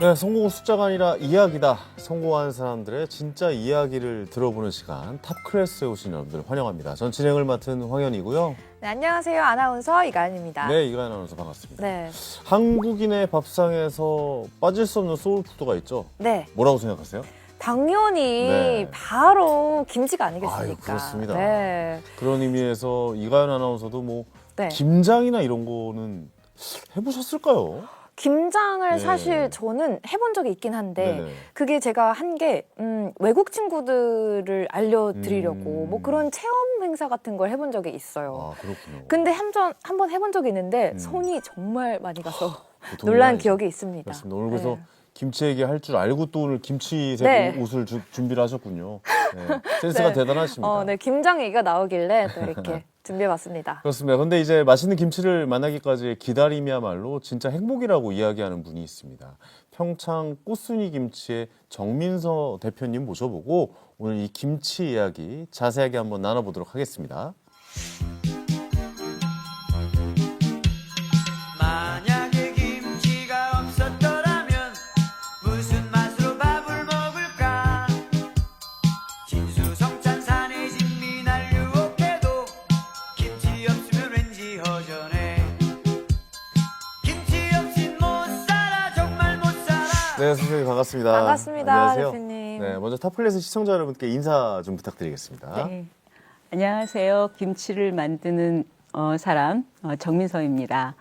네, 성공은 숫자가 아니라 이야기다. 성공한 사람들의 진짜 이야기를 들어보는 시간, 탑클래스에 오신 여러분들 환영합니다. 전 진행을 맡은 황현이고요. 네, 안녕하세요. 아나운서 이가연입니다. 네, 이가연 아나운서 반갑습니다. 네. 한국인의 밥상에서 빠질 수 없는 소울푸드가 있죠. 네. 뭐라고 생각하세요? 당연히 네. 바로 김치가 아니겠습니까? 아유, 그렇습니다. 네. 그런 의미에서 이가연 아나운서도 뭐 네. 김장이나 이런 거는 해보셨을까요? 김장을 네. 사실 저는 해본 적이 있긴 한데 네네. 그게 제가 한 게 외국 친구들을 알려드리려고 뭐 그런 체험 행사 같은 걸 해본 적이 있어요. 아, 그렇군요. 근데 한번 해본 적이 있는데 음. 손이 정말 많이 가서 보통이 놀란 아니죠. 기억이 있습니다. 그렇습니다. 오늘 그래서 네. 김치 얘기할 줄 알고 또 오늘 김치색 네. 옷을 준비를 하셨군요. 네. 센스가 네. 대단하십니다. 네, 김장 얘기가 나오길래 또 이렇게 준비해봤습니다. 그렇습니다. 근데 이제 맛있는 김치를 만나기까지의 기다림이야말로 진짜 행복이라고 이야기하는 분이 있습니다. 평창 꽃순이 김치의 정민서 대표님 모셔보고 오늘 이 김치 이야기 자세하게 한번 나눠보도록 하겠습니다. 만약에 김치가 없었더라면 무슨 맛으로 밥을 먹을까? 진수성찬산의 진미날 유혹해도 김치 없으면 왠지 허전해. 김치 없인 못 살아 정말 못 살아. 네, 선생님 반갑습니다. 반갑습니다, 안녕하세요. 대표님. 네, 먼저 탑플레스 시청자 여러분께 인사 좀 부탁드리겠습니다. 네. 안녕하세요. 김치를 만드는 사람 정민서입니다.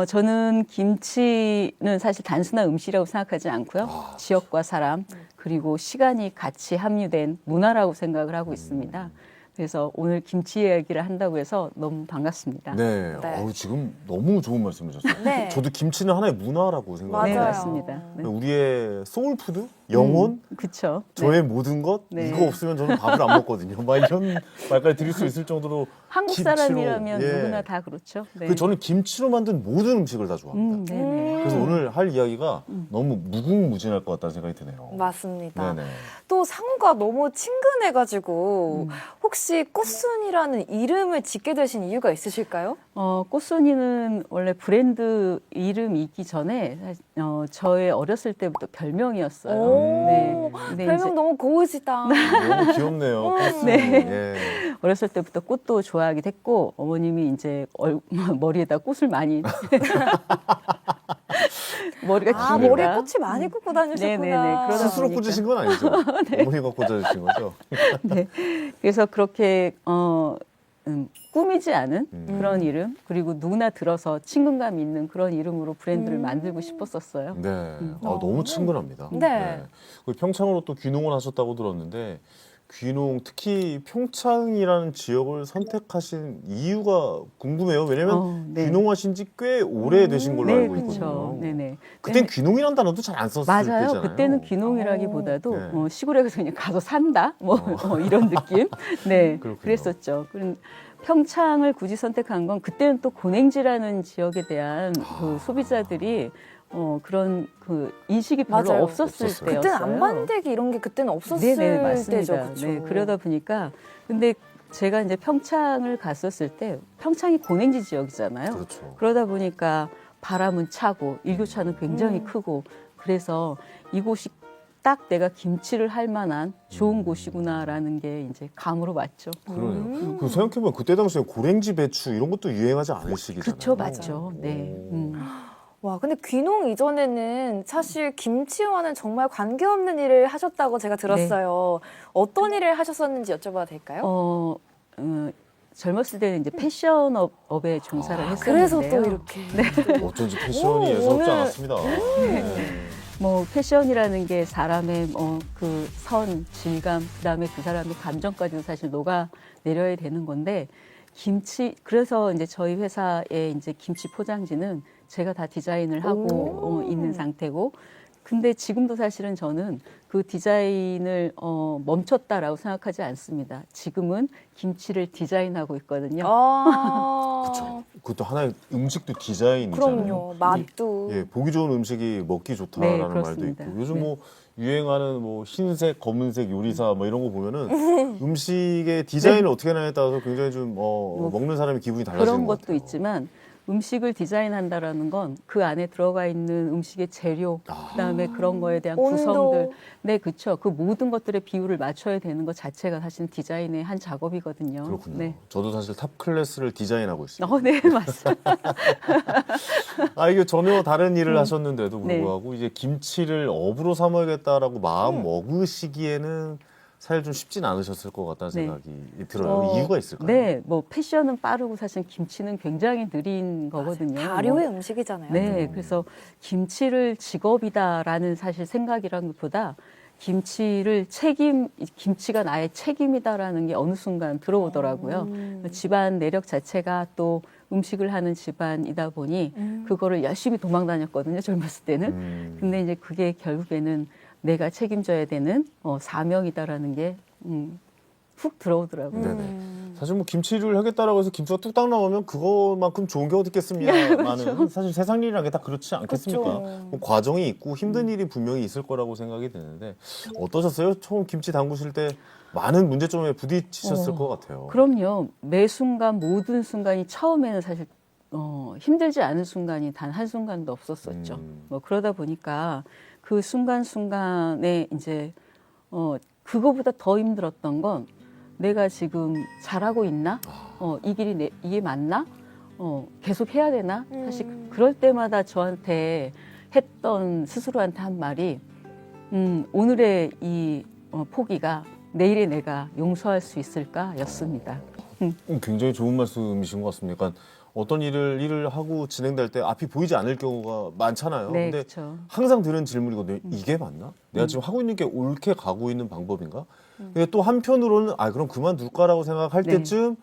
저는 김치는 사실 단순한 음식이라고 생각하지 않고요. 지역과 사람 그리고 시간이 같이 함유된 문화라고 생각을 하고 있습니다. 그래서 오늘 김치 이야기를 한다고 해서 너무 반갑습니다. 네, 네. 지금 너무 좋은 말씀을 주셨어요. 네. 저도 김치는 하나의 문화라고 생각해요. 네, 맞아요. 맞습니다. 네. 우리의 소울푸드, 영혼, 그렇죠. 저의 모든 것 네. 이거 없으면 저는 밥을 안 먹거든요. 막 이런 말까지 드릴 수 있을 정도로 한국 김치로, 사람이라면 예. 누구나 다 그렇죠. 네. 그 저는 김치로 만든 모든 음식을 다 좋아합니다. 네네. 그래서 오늘 할 이야기가 너무 무궁무진할 것 같다는 생각이 드네요. 맞습니다. 네네. 또 상우가 너무 친근해가지고 혹시 꽃순이라는 이름을 짓게 되신 이유가 있으실까요? 꽃순이는 원래 브랜드 이름이기 전에 저의 어렸을 때부터 별명이었어요. 오, 네. 근데 별명 이제 너무 고우시다. 너무 귀엽네요. 꽃순이. 네. 예. 어렸을 때부터 꽃도 좋아하게 됐고 어머님이 이제 머리에다 꽃을 많이 머리가 아, 기니까. 머리에 꽃이 많이 꽂고 다니셨구나. 네네네. 그러다 스스로 보니까. 꽂으신 건 아니죠? 어머니가 꽂아주신 거죠? 네. 그래서 그렇게 꾸미지 않은 그런 이름 그리고 누구나 들어서 친근감 있는 그런 이름으로 브랜드를 만들고 싶었었어요. 네. 너무 친근합니다. 네. 그 평창으로 또 귀농을 하셨다고 들었는데 귀농 특히 평창이라는 지역을 선택하신 이유가 궁금해요. 왜냐면 네. 귀농하신 지 꽤 오래 되신 걸로 네, 알고 그렇죠. 있거든요. 네네. 그땐 귀농이라는 단어도 잘 안 썼을 맞아요. 때잖아요. 그때는 귀농이라기보다도 네. 시골에 가서 그냥 가서 산다, 이런 느낌. 네, 그렇군요. 그랬었죠. 평창을 굳이 선택한 건 그때는 또 고냉지라는 지역에 대한 그 소비자들이 그런 그 인식이 별로 맞아요. 없었을 없었어요. 때였어요. 그때는 안반대기 이런 게 그때는 없었을 네네, 맞습니다. 때죠. 그쵸? 네, 그러다 보니까 근데 제가 이제 평창을 갔었을 때 평창이 고냉지 지역이잖아요. 그렇죠. 그러다 보니까 바람은 차고 일교차는 굉장히 크고 그래서 이곳이 딱 내가 김치를 할 만한 좋은 곳이구나라는 게 이제 감으로 왔죠. 그러네요. 그 생각해보면 그때 당시에 고랭지 배추 이런 것도 유행하지 않을 시기잖아요. 그렇죠, 맞죠. 네. 와, 근데 귀농 이전에는 사실 김치와는 정말 관계없는 일을 하셨다고 제가 들었어요. 어떤 일을 하셨었는지 여쭤봐도 될까요? 젊었을 때는 이제 패션업에 종사를 했었는데요. 그래서 또 이렇게. 어쩐지 패션이 오, 예사롭지 오늘- 않았습니다. 네. 뭐 패션이라는 게 사람의 그 선, 질감, 그다음에 그 사람의 감정까지도 사실 녹아 내려야 되는 건데 그래서 이제 저희 회사의 이제 김치 포장지는 제가 다 디자인을 하고 있는 상태고 근데 지금도 사실은 저는 그 디자인을 멈췄다라고 생각하지 않습니다. 지금은 김치를 디자인하고 있거든요. 그렇죠. 그것도 하나의 음식도 디자인이잖아요. 그럼요. 맛도. 예, 보기 좋은 음식이 먹기 좋다라는 네, 말도 그렇습니다. 있고 요즘 네. 뭐 유행하는 뭐 흰색, 검은색 요리사 뭐 이런 거 보면은 음식의 디자인을 어떻게 하냐에 따라서 굉장히 좀 먹는 사람의 기분이 달라지는 그런 것 것도 같아요. 있지만 음식을 디자인한다라는 건 그 안에 들어가 있는 음식의 재료, 그다음에 그런 거에 대한 온도. 구성들, 네, 그렇죠. 그 모든 것들의 비율을 맞춰야 되는 것 자체가 사실 디자인의 한 작업이거든요. 그렇군요. 네. 저도 사실 탑 클래스를 디자인하고 있습니다. 네, 맞습니다. 이게 전혀 다른 일을 하셨는데도 네. 불구하고 이제 김치를 업으로 삼아야겠다라고 마음 먹으시기에는 사실 좀 쉽진 않으셨을 것 같다는 네. 생각이 들어요. 이유가 있을까요? 네, 뭐 패션은 빠르고 사실 김치는 굉장히 느린 거거든요. 발효의 음식이잖아요. 네, 그래서 김치를 직업이다라는 사실 생각이란 것보다 김치가 나의 책임이다라는 게 어느 순간 들어오더라고요. 집안 내력 자체가 또 음식을 하는 집안이다 보니 그거를 열심히 도망 다녔거든요, 젊었을 때는. 근데 이제 그게 결국에는 내가 책임져야 되는 사명이다라는 게 훅 들어오더라고요. 네네. 사실 뭐 김치를 하겠다라고 해서 김치가 뚝딱 나오면 그거만큼 좋은 게 어디 있겠습니까만은 사실 세상 일이란 게 다 그렇지 않겠습니까? 그렇죠. 뭐 과정이 있고 힘든 일이 분명히 있을 거라고 생각이 드는데 어떠셨어요? 처음 김치 담그실 때 많은 문제점에 부딪히셨을 것 같아요. 그럼요. 매 순간 모든 순간이 처음에는 사실 힘들지 않은 순간이 단 한순간도 없었었죠. 뭐 그러다 보니까 그 순간순간에 이제 그거보다 더 힘들었던 건 내가 지금 잘하고 있나? 이 길이 이게 맞나? 계속 해야 되나? 사실 그럴 때마다 저한테 스스로한테 한 말이 오늘의 이 포기가 내일의 내가 용서할 수 있을까? 였습니다. 굉장히 좋은 말씀이신 것 같습니다. 그러니까 어떤 일을 하고 진행될 때 앞이 보이지 않을 경우가 많잖아요. 네, 근데 그렇죠. 항상 들은 질문이거든요. 이게 맞나? 내가 지금 하고 있는 게 옳게 가고 있는 방법인가? 근데 또 한편으로는 그럼 그만둘까라고 생각할 네. 때쯤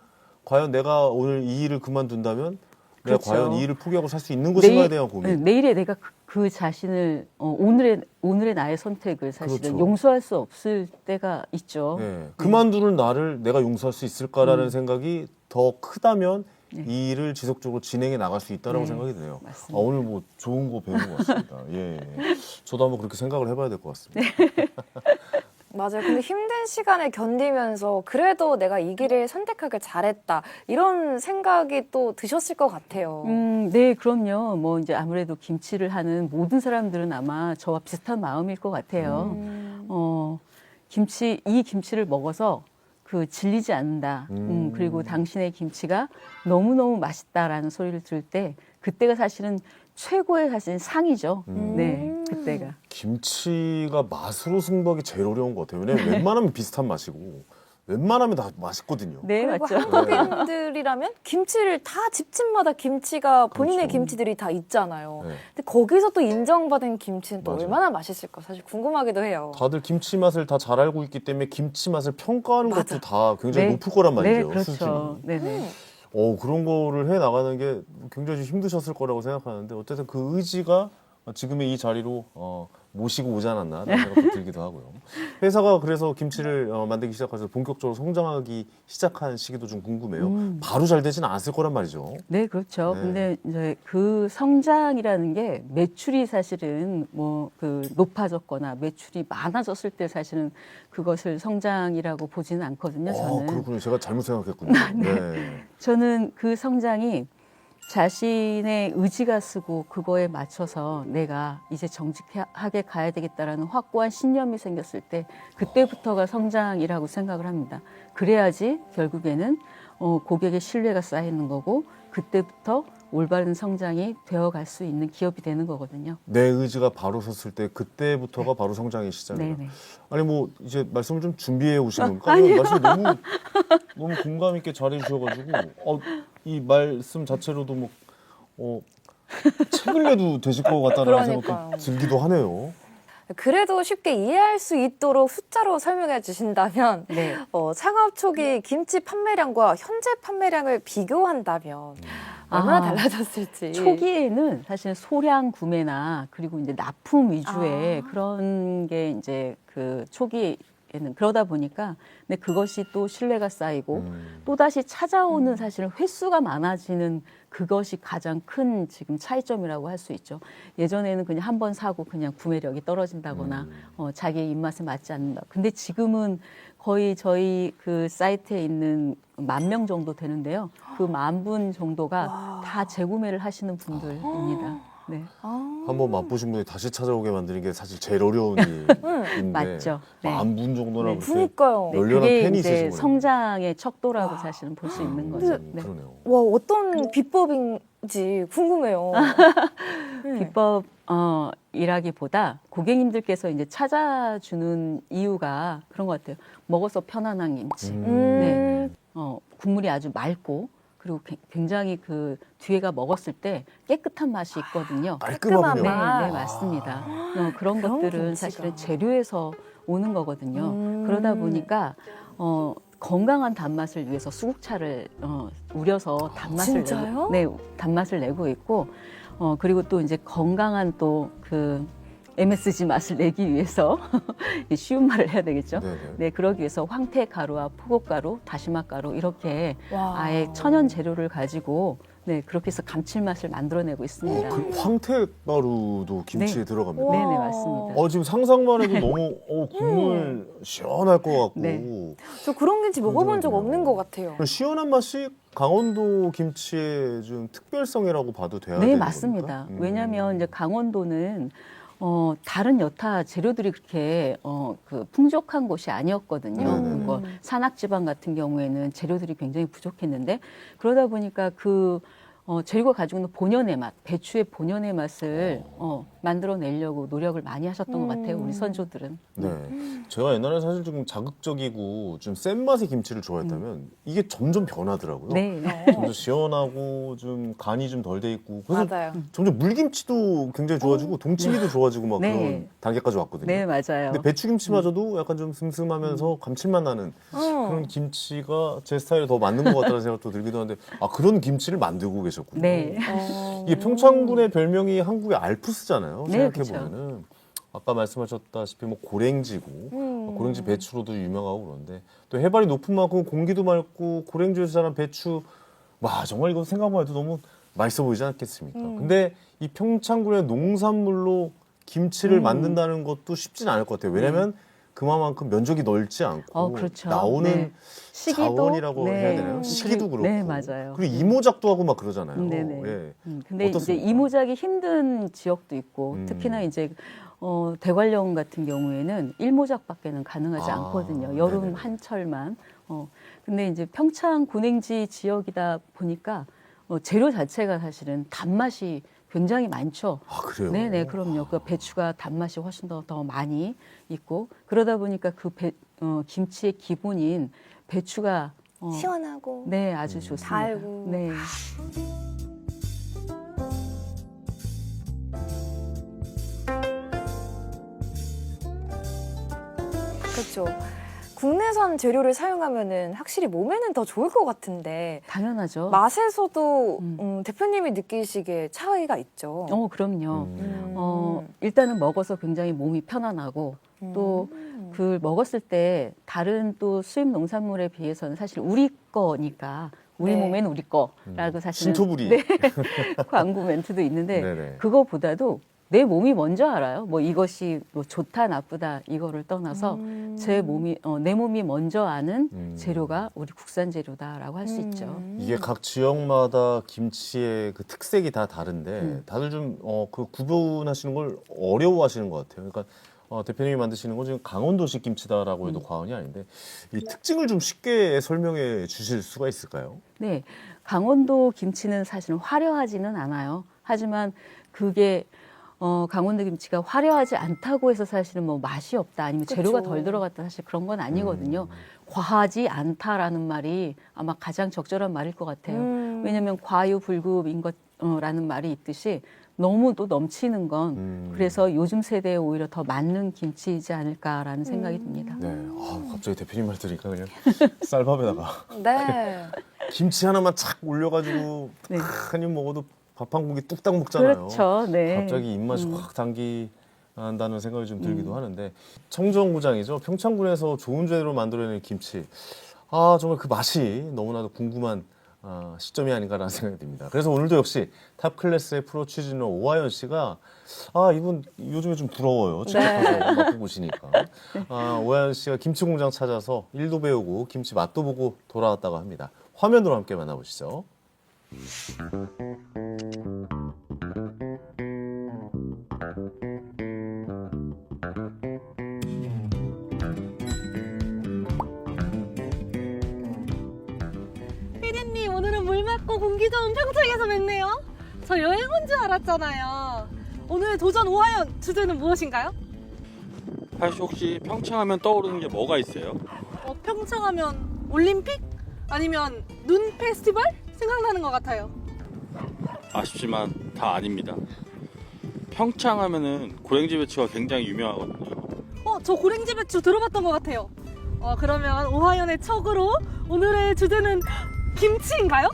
과연 내가 오늘 이 일을 그만둔다면 내가 그렇죠. 과연 이 일을 포기하고 살 수 있는 것인가에 대한 고민. 내일의 내가 그 자신을 오늘의 나의 선택을 사실은 그렇죠. 용서할 수 없을 때가 있죠. 네. 그만두는 나를 내가 용서할 수 있을까라는 생각이 더 크다면 이 일을 지속적으로 진행해 나갈 수 있다라고 네, 생각이 드네요. 맞습니다. 오늘 뭐 좋은 거 배운 것 같습니다. 예. 저도 한번 그렇게 생각을 해봐야 될 것 같습니다. 맞아요. 근데 힘든 시간을 견디면서 그래도 내가 이 길을 선택하길 잘했다. 이런 생각이 또 드셨을 것 같아요. 네, 그럼요. 뭐 이제 아무래도 김치를 하는 모든 사람들은 아마 저와 비슷한 마음일 것 같아요. 이 김치를 먹어서 질리지 않는다. 그리고 당신의 김치가 너무너무 맛있다라는 소리를 들을 때 그때가 사실은 최고의 사실 상이죠. 네, 그때가. 김치가 맛으로 승부하기 제일 어려운 것 같아요. 왜냐면 웬만하면 비슷한 맛이고 웬만하면 다 맛있거든요. 네, 그리고 맞죠. 한국인들이라면 김치를 다 집집마다 김치가 본인의 그렇죠. 김치들이 다 있잖아요. 네. 근데 거기서 또 인정받은 김치는 또 맞아요. 얼마나 맛있을까 사실 궁금하기도 해요. 다들 김치 맛을 다 잘 알고 있기 때문에 김치 맛을 평가하는 것도 다 굉장히 네. 높을 거란 말이죠. 네, 그렇죠. 수준이. 네네. 그런 거를 해 나가는 게 굉장히 힘드셨을 거라고 생각하는데 어쨌든 그 의지가 지금의 이 자리로 모시고 오지 않았나라는 생각도 들기도 하고요. 회사가 그래서 김치를 만들기 시작해서 본격적으로 성장하기 시작한 시기도 좀 궁금해요. 바로 잘 되진 않았을 거란 말이죠. 네, 그렇죠. 네. 근데 이제 그 성장이라는 게 매출이 사실은 높아졌거나 매출이 많아졌을 때 사실은 그것을 성장이라고 보지는 않거든요, 저는. 그렇군요. 제가 잘못 생각했군요. 네. 저는 그 성장이 자신의 의지가 쓰고 그거에 맞춰서 내가 이제 정직하게 가야 되겠다라는 확고한 신념이 생겼을 때 그때부터가 성장이라고 생각을 합니다. 그래야지 결국에는 고객의 신뢰가 쌓이는 거고 그때부터 올바른 성장이 되어갈 수 있는 기업이 되는 거거든요. 내 의지가 바로 섰을 때 그때부터가 바로 성장의 시작이다. 네네. 아니 뭐 이제 말씀을 좀 준비해 오신 겁니까? 말씀 너무 공감 있게 잘해 주셔가지고 이 말씀 자체로도 책을 내도 되실 것 같다는 생각도 그러니까요. 들기도 하네요. 그래도 쉽게 이해할 수 있도록 숫자로 설명해 주신다면 네. 창업 초기 김치 판매량과 현재 판매량을 비교한다면 얼마나 달라졌을지. 초기에는 사실 소량 구매나 그리고 이제 납품 위주의 그런 게 이제 그 초기에 있는 그러다 보니까 근데 그것이 또 신뢰가 쌓이고 또 다시 찾아오는 사실은 횟수가 많아지는 그것이 가장 큰 지금 차이점이라고 할 수 있죠. 예전에는 그냥 한 번 사고 그냥 구매력이 떨어진다거나 자기의 입맛에 맞지 않는다. 근데 지금은 거의 저희 그 사이트에 있는 10,000명 정도 되는데요. 그 10,000분 정도가 다 재구매를 하시는 분들입니다. 네. 한번 맛보신 분이 다시 찾아오게 만드는 게 사실 제일 어려운 일인데 맞죠. 네. 10,000분 정도나 네. 그렇게 그러니까요. 열렬한 그게 팬이 이제 있으신 거예요. 성장의 척도라고 사실은 볼 수 있는 거죠. 네. 그러네요. 와, 어떤 비법인지 궁금해요. 네. 비법이라기보다 고객님들께서 이제 찾아주는 이유가 그런 것 같아요. 먹어서 편안한 김치. 네. 국물이 아주 맑고 그리고 굉장히 그 뒤에가 먹었을 때 깨끗한 맛이 있거든요. 깔끔하군요. 네, 아. 네, 맞습니다. 그런 그런 것들은 김치가. 사실은 재료에서 오는 거거든요. 그러다 보니까 건강한 단맛을 위해서 수국차를 우려서 단맛을 진짜요? 단맛을 내고 있고 그리고 또 이제 건강한 또 그 MSG 맛을 내기 위해서 쉬운 말을 해야 되겠죠. 네네. 네, 그러기 위해서 황태 가루와 푸곡가루, 다시마 가루 이렇게 와. 아예 천연 재료를 가지고 네, 그렇게 해서 감칠맛을 만들어내고 있습니다. 그 황태가루도 김치에 네. 들어갑니다. 와. 네네, 맞습니다. 지금 상상만 해도 너무 국물 시원할 것 같고 네. 저 그런 김치 먹어본 적 없는 것 같아요. 시원한 맛이 강원도 김치의 좀 특별성이라고 봐도 돼야 네, 되는 맞습니다. 겁니까? 왜냐하면 이제 강원도는 다른 여타 재료들이 그렇게 그 풍족한 곳이 아니었거든요. 뭐 산악지방 같은 경우에는 재료들이 굉장히 부족했는데 그러다 보니까 그 재료가 가지고 있는 본연의 맛, 배추의 본연의 맛을 만들어내려고 노력을 많이 하셨던 것 같아요. 우리 선조들은. 네. 제가 옛날에 사실 좀 자극적이고 좀 센 맛의 김치를 좋아했다면 이게 점점 변하더라고요. 네. 좀 더 시원하고 좀 간이 좀 덜 돼 있고 그래서 맞아요. 점점 물김치도 굉장히 좋아지고 동치미도 좋아지고 막 네. 그런 단계까지 왔거든요. 네, 맞아요. 근데 배추김치마저도 약간 좀 슴슴하면서 감칠맛 나는 그런 김치가 제 스타일에 더 맞는 것 같다는 생각도 들기도 하는데 그런 김치를 만들고 계셨군요. 네. 이게 평창군의 별명이 한국의 알프스잖아요. 네, 생각해보면은 아까 말씀하셨다시피 뭐 고랭지고 고랭지 배추로도 유명하고 그런데 또 해발이 높은 만큼 공기도 맑고 고랭지에서 자란 배추 정말 이거 생각만 해도 너무 맛있어 보이지 않겠습니까? 근데 이 평창군의 농산물로 김치를 만든다는 것도 쉽진 않을 것 같아요. 왜냐하면 그만큼 면적이 넓지 않고 그렇죠. 나오는 네. 시기도 자원이라고 해야 되나요? 네. 시기도 그렇고 네, 맞아요. 그리고 이모작도 하고 막 그러잖아요. 네네. 예. 근데 어떻습니까? 이제 이모작이 힘든 지역도 있고 특히나 이제 대관령 같은 경우에는 일모작밖에는 가능하지 않거든요. 여름 네네. 한철만. 근데 이제 평창 군행지 지역이다 보니까 재료 자체가 사실은 단맛이 굉장히 많죠. 그래요? 네네, 그럼요. 그 배추가 단맛이 훨씬 더 많이 있고 그러다 보니까 그 김치의 기본인 배추가 시원하고 네, 아주 좋습니다. 달고. 네. 그렇죠. 국내산 재료를 사용하면은 확실히 몸에는 더 좋을 것 같은데 당연하죠. 맛에서도 대표님이 느끼시기에 차이가 있죠. 그럼요. 음. 일단은 먹어서 굉장히 몸이 편안하고 또 그 먹었을 때 다른 또 수입 농산물에 비해서는 사실 우리 거니까 우리 네. 몸엔 우리 거라고 사실은 신토부리. 네, 광고 멘트도 있는데 네네. 그거보다도 내 몸이 먼저 알아요. 뭐 이것이 뭐 좋다 나쁘다 이거를 떠나서 제 몸이 내 몸이 먼저 아는 재료가 우리 국산 재료다라고 할 수 있죠. 이게 각 지역마다 김치의 그 특색이 다 다른데 다들 좀 그 구분하시는 걸 어려워하시는 것 같아요. 그러니까 대표님이 만드시는 건 지금 강원도식 김치다라고 해도 과언이 아닌데 이 특징을 좀 쉽게 설명해 주실 수가 있을까요? 네, 강원도 김치는 사실은 화려하지는 않아요. 하지만 그게 강원도 김치가 화려하지 않다고 해서 사실은 뭐 맛이 없다 아니면 재료가 그쵸. 덜 들어갔다 사실 그런 건 아니거든요. 과하지 않다라는 말이 아마 가장 적절한 말일 것 같아요. 왜냐하면 과유불급인 것라는 말이 있듯이 너무 또 넘치는 건 그래서 요즘 세대에 오히려 더 맞는 김치이지 않을까라는 생각이 듭니다. 네. 갑자기 대표님 말 들으니까 그냥 쌀밥에다가 네. 김치 하나만 착 올려가지고 한 입 먹어도 밥 한 공기 뚝딱 먹잖아요. 그렇죠. 네. 갑자기 입맛이 확 당기는 한다는 생각이 좀 들기도 하는데 청주정구장이죠. 평창군에서 좋은 재료로 만들어낸 김치. 정말 그 맛이 너무나도 궁금한 시점이 아닌가라는 생각이 듭니다. 그래서 오늘도 역시 탑 클래스의 프로 취준러 오하연 씨가 이분 요즘에 좀 부러워요. 취업하고 맛보고 보시니까. 오하연 씨가 김치 공장 찾아서 일도 배우고 김치 맛도 보고 돌아왔다고 합니다. 화면으로 함께 만나보시죠. 피디님 오늘은 물 맑고 공기 좋은 평창에서 뵙네요. 저 여행 온 줄 알았잖아요. 오늘 도전 오하연 주제는 무엇인가요? 하연씨 혹시 평창하면 떠오르는 게 뭐가 있어요? 평창하면 올림픽? 아니면 눈 페스티벌? 생각나는 것 같아요. 아쉽지만 다 아닙니다. 평창하면은 고랭지 배추가 굉장히 유명하거든요. 저 고랭지 배추 들어봤던 것 같아요. 그러면 오하연의 척으로 오늘의 주제는 김치인가요?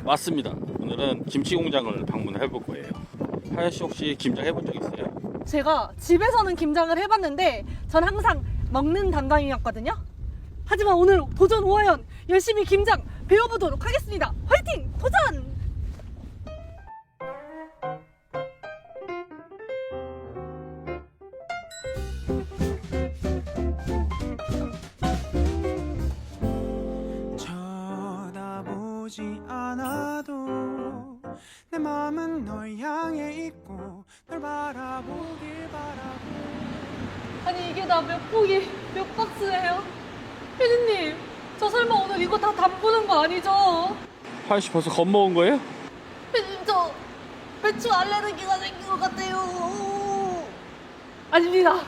맞습니다. 오늘은 김치 공장을 방문해 볼 거예요. 하연씨 혹시 김장 해본 적 있어요? 제가 집에서는 김장을 해봤는데 전 항상 먹는 담당이었거든요. 하지만 오늘 도전 오하연 열심히 김장 배워보도록 하겠습니다. 화이팅! 도전! 쳐다보지 않아도 내 마음은 널 향해 있고 널 바라보길 바라고 아니 이게 다 몇 포기 몇 박스예요? 피디님 저 설마 오늘 이거 다 담그는 거 아니죠? 하연씨 벌써 겁먹은 거예요? 피디님 저 배추 알레르기가 생긴 것 같아요. 아닙니다.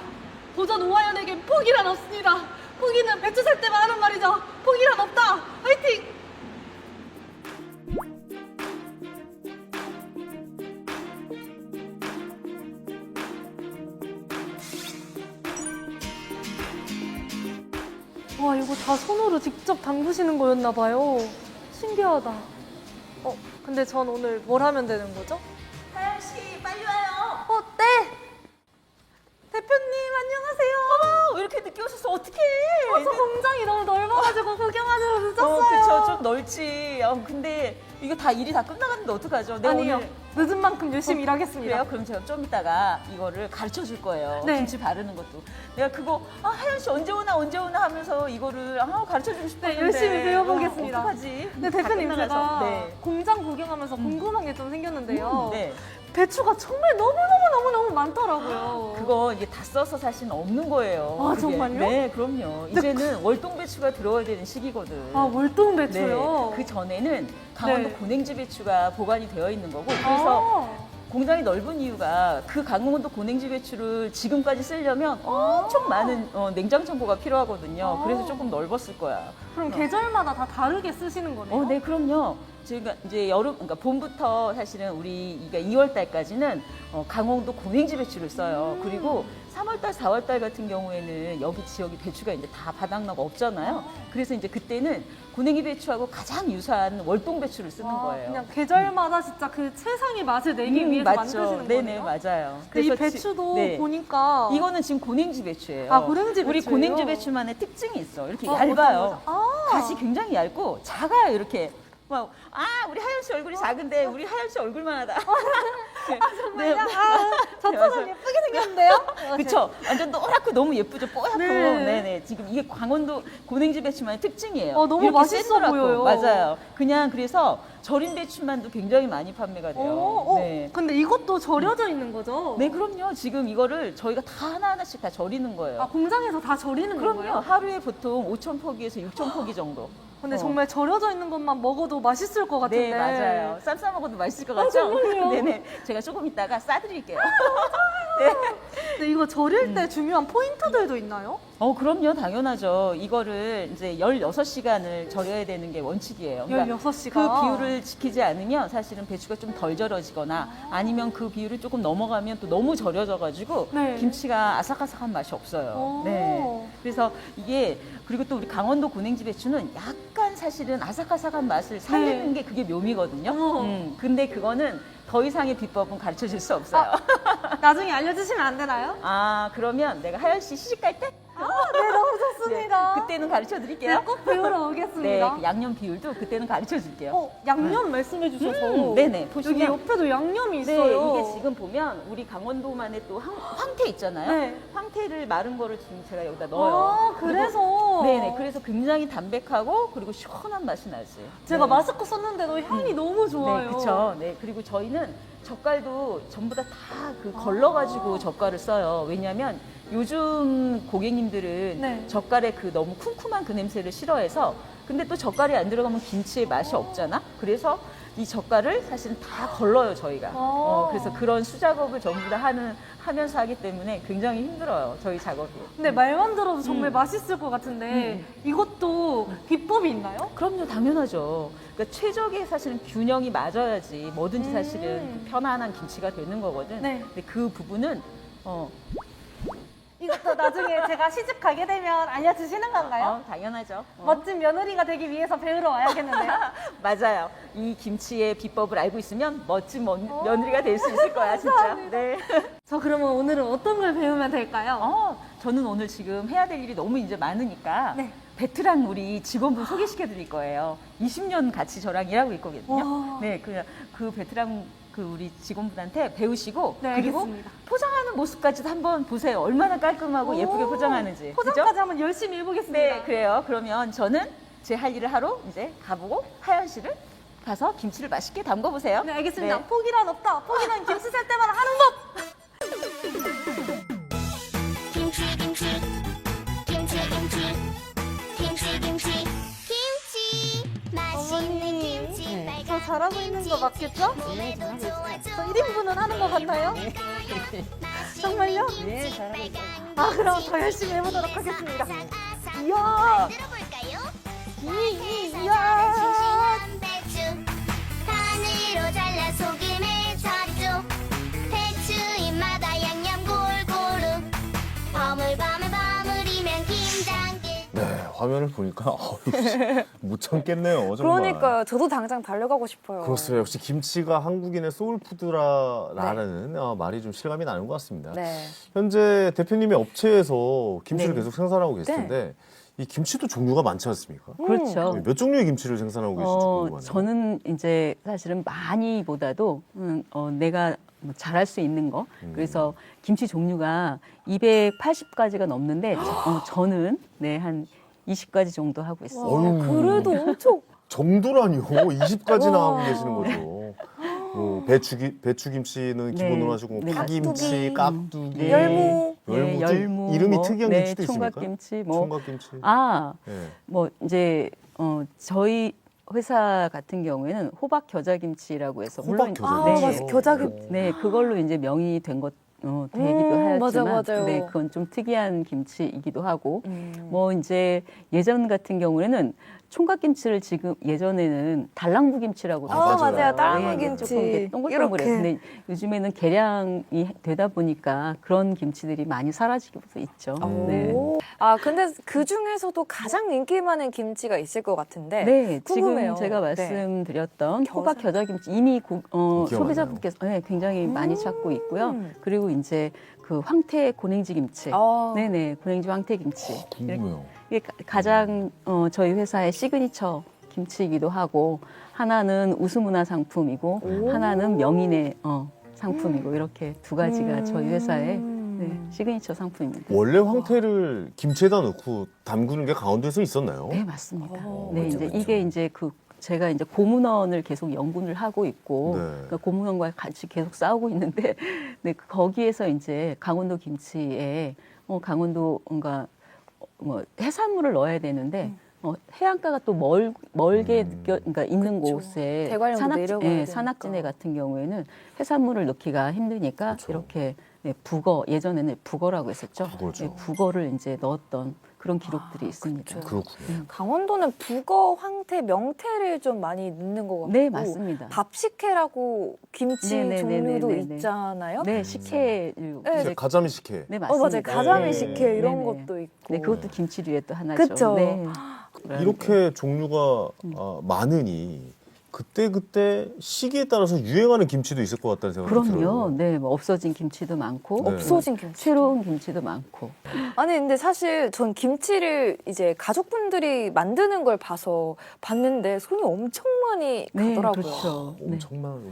도전 오하연에겐 포기란 없습니다. 포기는 배추 살 때만 하는 말이죠. 포기란 없다. 화이팅! 와 이거 다 손으로 직접 담그시는 거였나 봐요. 신기하다. 근데 전 오늘 뭘 하면 되는 거죠? 하연 씨 빨리 와요. 네. 대표님 안녕하세요. 왜 이렇게 늦게 오셔서 어떡해? 저 공장이 너무 넓어가지고 구경하느라 늦었어요. 그쵸 좀 넓지. 근데 이거 다 일이 다 끝나갔는데 어떡하죠? 내가 아니요. 오늘 늦은 만큼 열심히 일하겠습니다. 그래요? 그럼 제가 좀 이따가 이거를 가르쳐 줄 거예요. 네. 김치 바르는 것도. 내가 그거 하연 씨 언제 오나 하면서 이거를 가르쳐 주고 싶었는데. 열심히 배워보겠습니다. 어떡하지? 근데 다 대표님 끝나가서. 제가 네. 공장 구경하면서 궁금한 게 좀 생겼는데요. 네. 배추가 정말 너무 많더라고요. 그거 이게 다 써서 사실은 없는 거예요. 아, 그게. 정말요? 네, 그럼요. 이제는 월동 배추가 들어와야 되는 시기거든. 월동 배추요? 네, 그 전에는 강원도 네. 고냉지 배추가 보관이 되어 있는 거고 그래서 공장이 넓은 이유가 그 강원도 고냉지 배추를 지금까지 쓰려면 엄청 많은 냉장 창고가 필요하거든요. 그래서 조금 넓었을 거야. 그럼 계절마다 다 다르게 쓰시는 거네요? 네, 그럼요. 저희가 이제 그러니까 봄부터 사실은 우리가 2월 달까지는 강원도 고냉지 배추를 써요. 그리고 3월 달, 4월 달 같은 경우에는 여기 지역이 배추가 이제 다 바닥나고 없잖아요. 그래서 이제 그때는 고냉이 배추하고 가장 유사한 월동 배추를 쓰는 거예요. 그냥 계절마다 진짜 그 최상의 맛을 내기 위해서 맞죠. 만드시는 네네, 거네요? 맞아요. 근데 이 그래서 배추도 네. 보니까 이거는 지금 고냉지 배추예요. 고냉지 우리 배추예요? 고냉지 배추만의 특징이 있어. 이렇게 어떤 얇아요. 거죠? 가시 굉장히 얇고 작아요. 이렇게. 우리 하연 씨 얼굴이 작은데 우리 하연 씨 얼굴만 하다. 정말요? 네. 저처럼 맞아요. 예쁘게 생겼는데요? 그쵸? 완전 노랗고 너무 예쁘죠? 뽀얗고. 네. 네네. 지금 이게 강원도 고냉지 배추만의 특징이에요. 너무 이렇게 맛있어 새노랗고. 보여요. 맞아요. 그냥 그래서 절인 배추만도 굉장히 많이 판매가 돼요. 네. 근데 이것도 절여져 있는 거죠? 네, 그럼요. 지금 이거를 저희가 다 하나하나씩 다 절이는 거예요. 공장에서 다 절이는 그럼요. 건가요? 하루에 보통 5,000포기에서 6,000포기 정도. 근데 정말 절여져 있는 것만 먹어도 맛있을 것 같은데. 네, 맞아요. 쌈 싸 먹어도 맛있을 것 같죠? 정말요? 네네. 제가 조금 이따가 싸드릴게요. 근데 이거 절일 때 중요한 포인트들도 있나요? 그럼요. 당연하죠. 이거를 이제 16시간을 절여야 되는 게 원칙이에요. 16시간? 그 비율을 지키지 않으면 사실은 배추가 좀 덜 절여지거나 아니면 그 비율을 조금 넘어가면 또 너무 절여져가지고 네. 김치가 아삭아삭한 맛이 없어요. 네. 그래서 이게 그리고 또 우리 강원도 고냉지 배추는 약간 사실은 아삭아삭한 맛을 살리는 게 그게 묘미거든요. 근데 그거는 더 이상의 비법은 가르쳐 줄 수 없어요. 나중에 알려주시면 안 되나요? 아, 그러면 내가 하연 씨 시집 갈 때? 네, 너무 좋습니다. 그때는 가르쳐 드릴게요. 꼭 배우러 네, 오겠습니다. 그 양념 비율도 그때는 가르쳐 줄게요. 양념 말씀해 주셔서 네네, 보시면. 여기 옆에도 양념이 네, 있어요. 이게 지금 보면 우리 강원도만의 또 황태 있잖아요. 네. 황태를 마른 거를 지금 제가 여기다 넣어요. 아, 그래서 네네, 그래서 굉장히 담백하고 그리고 시원한 맛이 나지. 제가 네. 마스크 썼는데도 향이 너무 좋아요. 네, 그렇죠. 네, 그리고 저희는 젓갈도 전부 다 그 걸러가지고 젓갈을 써요. 왜냐하면 요즘 고객님들은 네. 젓갈의 그 너무 쿰쿰한 그 냄새를 싫어해서 근데 또 젓갈이 안 들어가면 김치의 맛이 없잖아. 그래서 이 젓갈을 사실은 다 걸러요 저희가. 그래서 그런 수작업을 전부 다 하면서 하기 때문에 굉장히 힘들어요 저희 작업이. 근데 말만 들어도 정말 맛있을 것 같은데 이것도 비법이 있나요? 그럼요, 당연하죠. 그러니까 최적의 사실은 균형이 맞아야지 뭐든지 사실은 편안한 김치가 되는 거거든. 네. 근데 그 부분은 이것도 나중에 제가 시집 가게 되면 알려주시는 건가요? 당연하죠. 멋진 며느리가 되기 위해서 배우러 와야겠는데요. 맞아요. 이 김치의 비법을 알고 있으면 멋진 며느리가 될 수 있을 거야, 진짜. 네. 저 그러면 오늘은 어떤 걸 배우면 될까요? 저는 오늘 지금 해야 될 일이 너무 이제 많으니까 네. 베테랑 우리 직원분 소개시켜 드릴 거예요. 20년 같이 저랑 일하고 있거든요. 와. 네, 그 베테랑 그 우리 직원분한테 배우시고 네, 그리고 알겠습니다. 포장하는 모습까지도 한번 보세요. 얼마나 깔끔하고 예쁘게 포장하는지. 포장까지 그죠? 한번 열심히 해보겠습니다. 네, 그래요. 그러면 저는 제 할 일을 하러 이제 가보고 하연 씨를 가서 김치를 맛있게 담궈 보세요. 네, 알겠습니다. 네. 포기란 없다. 포기는 김치 살 때마다 하는 법. 김치 김치 김치 김치 김치 김치 김치 맛있는 김치 저 잘하고 있는 거 맞겠죠? 네, 잘하고 있어요. 저 1인분은 하는 거 같나요? 정말요? 네, 잘하고 있어요. 아, 그럼 더 열심히 해보도록 하겠습니다. 이야, 들어볼까요? 이야. 싱싱한 배추 반으로 잘라 소금에 젓죠. 배추 입마다 양념 골고루 버물버물버물이면 김장깨. 네, 화면을 보니까 못 참겠네요. 정말. 그러니까요. 저도 당장 달려가고 싶어요. 그렇습니다. 역시 김치가 한국인의 소울푸드라는 말이 좀 실감이 나는 것 같습니다. 네. 현재 대표님의 업체에서 김치를 네. 계속 생산하고 계실 텐데 이 김치도 종류가 많지 않습니까? 그렇죠. 몇 종류의 김치를 생산하고 계실지 궁금하네요. 저는 이제 사실은 많이보다도 내가 뭐 잘할 수 있는 거. 그래서 김치 종류가 280가지가 넘는데 저는 한 20가지 정도 하고 있어요. 어휴. 그래도 엄청 정도라니요. 20가지나 와. 하고 계시는 거죠. 배추김치는 기본으로 하시고 네, 파김치, 깍두기, 네. 열무. 예, 열무, 이름이 뭐, 특이한 네, 김치도 있습니까? 총각김치, 총각김치. 네. 네. 이제 저희 회사 같은 경우에는 호박 겨자김치라고 해서 호박 이제- 겨자김치. 아, 맞아. 겨자김. 네, 그걸로 이제 명이 된 것 되기도 하였지만, 맞아요. 네, 그건 좀 특이한 김치이기도 하고, 음. 뭐 이제 예전 같은 경우에는 총각김치를 지금 예전에는 달랑부 김치라고 맞아요. 맞아요. 네, 딸기 네, 김치. 조금 이렇게 동글동글해요. 이렇게. 근데 요즘에는 개량이 되다 보니까 그런 김치들이 많이 사라지고 있죠. 네. 오. 아, 근데 그 중에서도 가장 인기 많은 김치가 있을 것 같은데. 네, 궁금해요. 지금 제가 네. 말씀드렸던 호박 겨자김치 이미 인기가 소비자분께서 굉장히 많이 찾고 있고요. 음. 그리고 이제 그 황태 고냉지 김치, 아. 네네 고냉지 황태 김치 궁금해요. 이게 가장 저희 회사의 시그니처 김치이기도 하고 하나는 우수문화 상품이고 하나는 명인의 상품이고 이렇게 두 가지가 저희 회사의 시그니처 상품입니다. 원래 황태를 김치에다 넣고 담그는 게 강원도에서 있었나요? 네, 맞습니다. 네, 그렇죠, 이제 그렇죠. 이게 이제 제가 이제 고문원을 계속 연구를 하고 있고 네. 그러니까 고문원과 같이 계속 싸우고 있는데 네, 거기에서 이제 강원도 김치에 강원도 뭔가 뭐 해산물을 넣어야 되는데 해안가가 또 멀게 그러니까 있는 그쵸. 곳에 대관령도 내려가야 되니까. 산악지대 같은 경우에는 해산물을 넣기가 힘드니까 그쵸. 이렇게 북어 예전에는 북어라고 했었죠. 북어죠. 네, 북어를 이제 넣었던 그런 기록들이 있습니다. 그렇군요. 강원도는 북어, 황태, 명태를 좀 많이 넣는 것 같고. 네, 맞습니다. 밥식혜라고 김치 네네네네네네. 종류도 있잖아요. 네, 식혜. 네. 가자미 식혜. 네, 맞아요. 맞습니다. 가자미 네. 식혜 이런 네네. 것도 있고. 네, 그것도 김치류의 또 하나죠. 그쵸. 네. 이렇게 종류가 많으니 그때 시기에 따라서 유행하는 김치도 있을 것 같다는 생각이 그럼요. 들어요. 네, 뭐 없어진 김치도 많고, 네. 없어진 김치. 새로운 김치도 많고. 아니 근데 사실 전 김치를 이제 가족분들이 만드는 걸 봤는데 손이 엄청 많이 네, 가더라고요. 그렇죠. 네.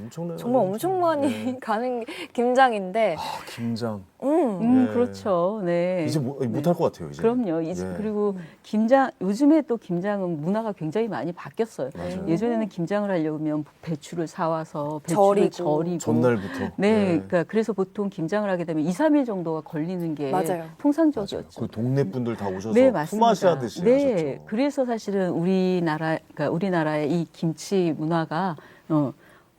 엄청나요. 정말 엄청 많이 네. 가는 김장인데, 아, 김장. 음. 네. 그렇죠. 네. 이제 못할 것 같아요. 이제. 그럼요. 예. 그리고 김장, 요즘에 또 김장은 문화가 굉장히 많이 바뀌었어요. 맞아요. 예전에는 김장을 하려면 배추를 사와서 배추를 절이고. 전날부터. 네, 그러니까 그래서 보통 김장을 하게 되면 2, 3일 정도가 걸리는 게 맞아요. 통상적이었죠. 그 동네 분들 다 오셔서 네, 맞습니다. 품앗이 하듯이 네, 하셨죠. 그래서 사실은 우리나라의 이 김치 문화가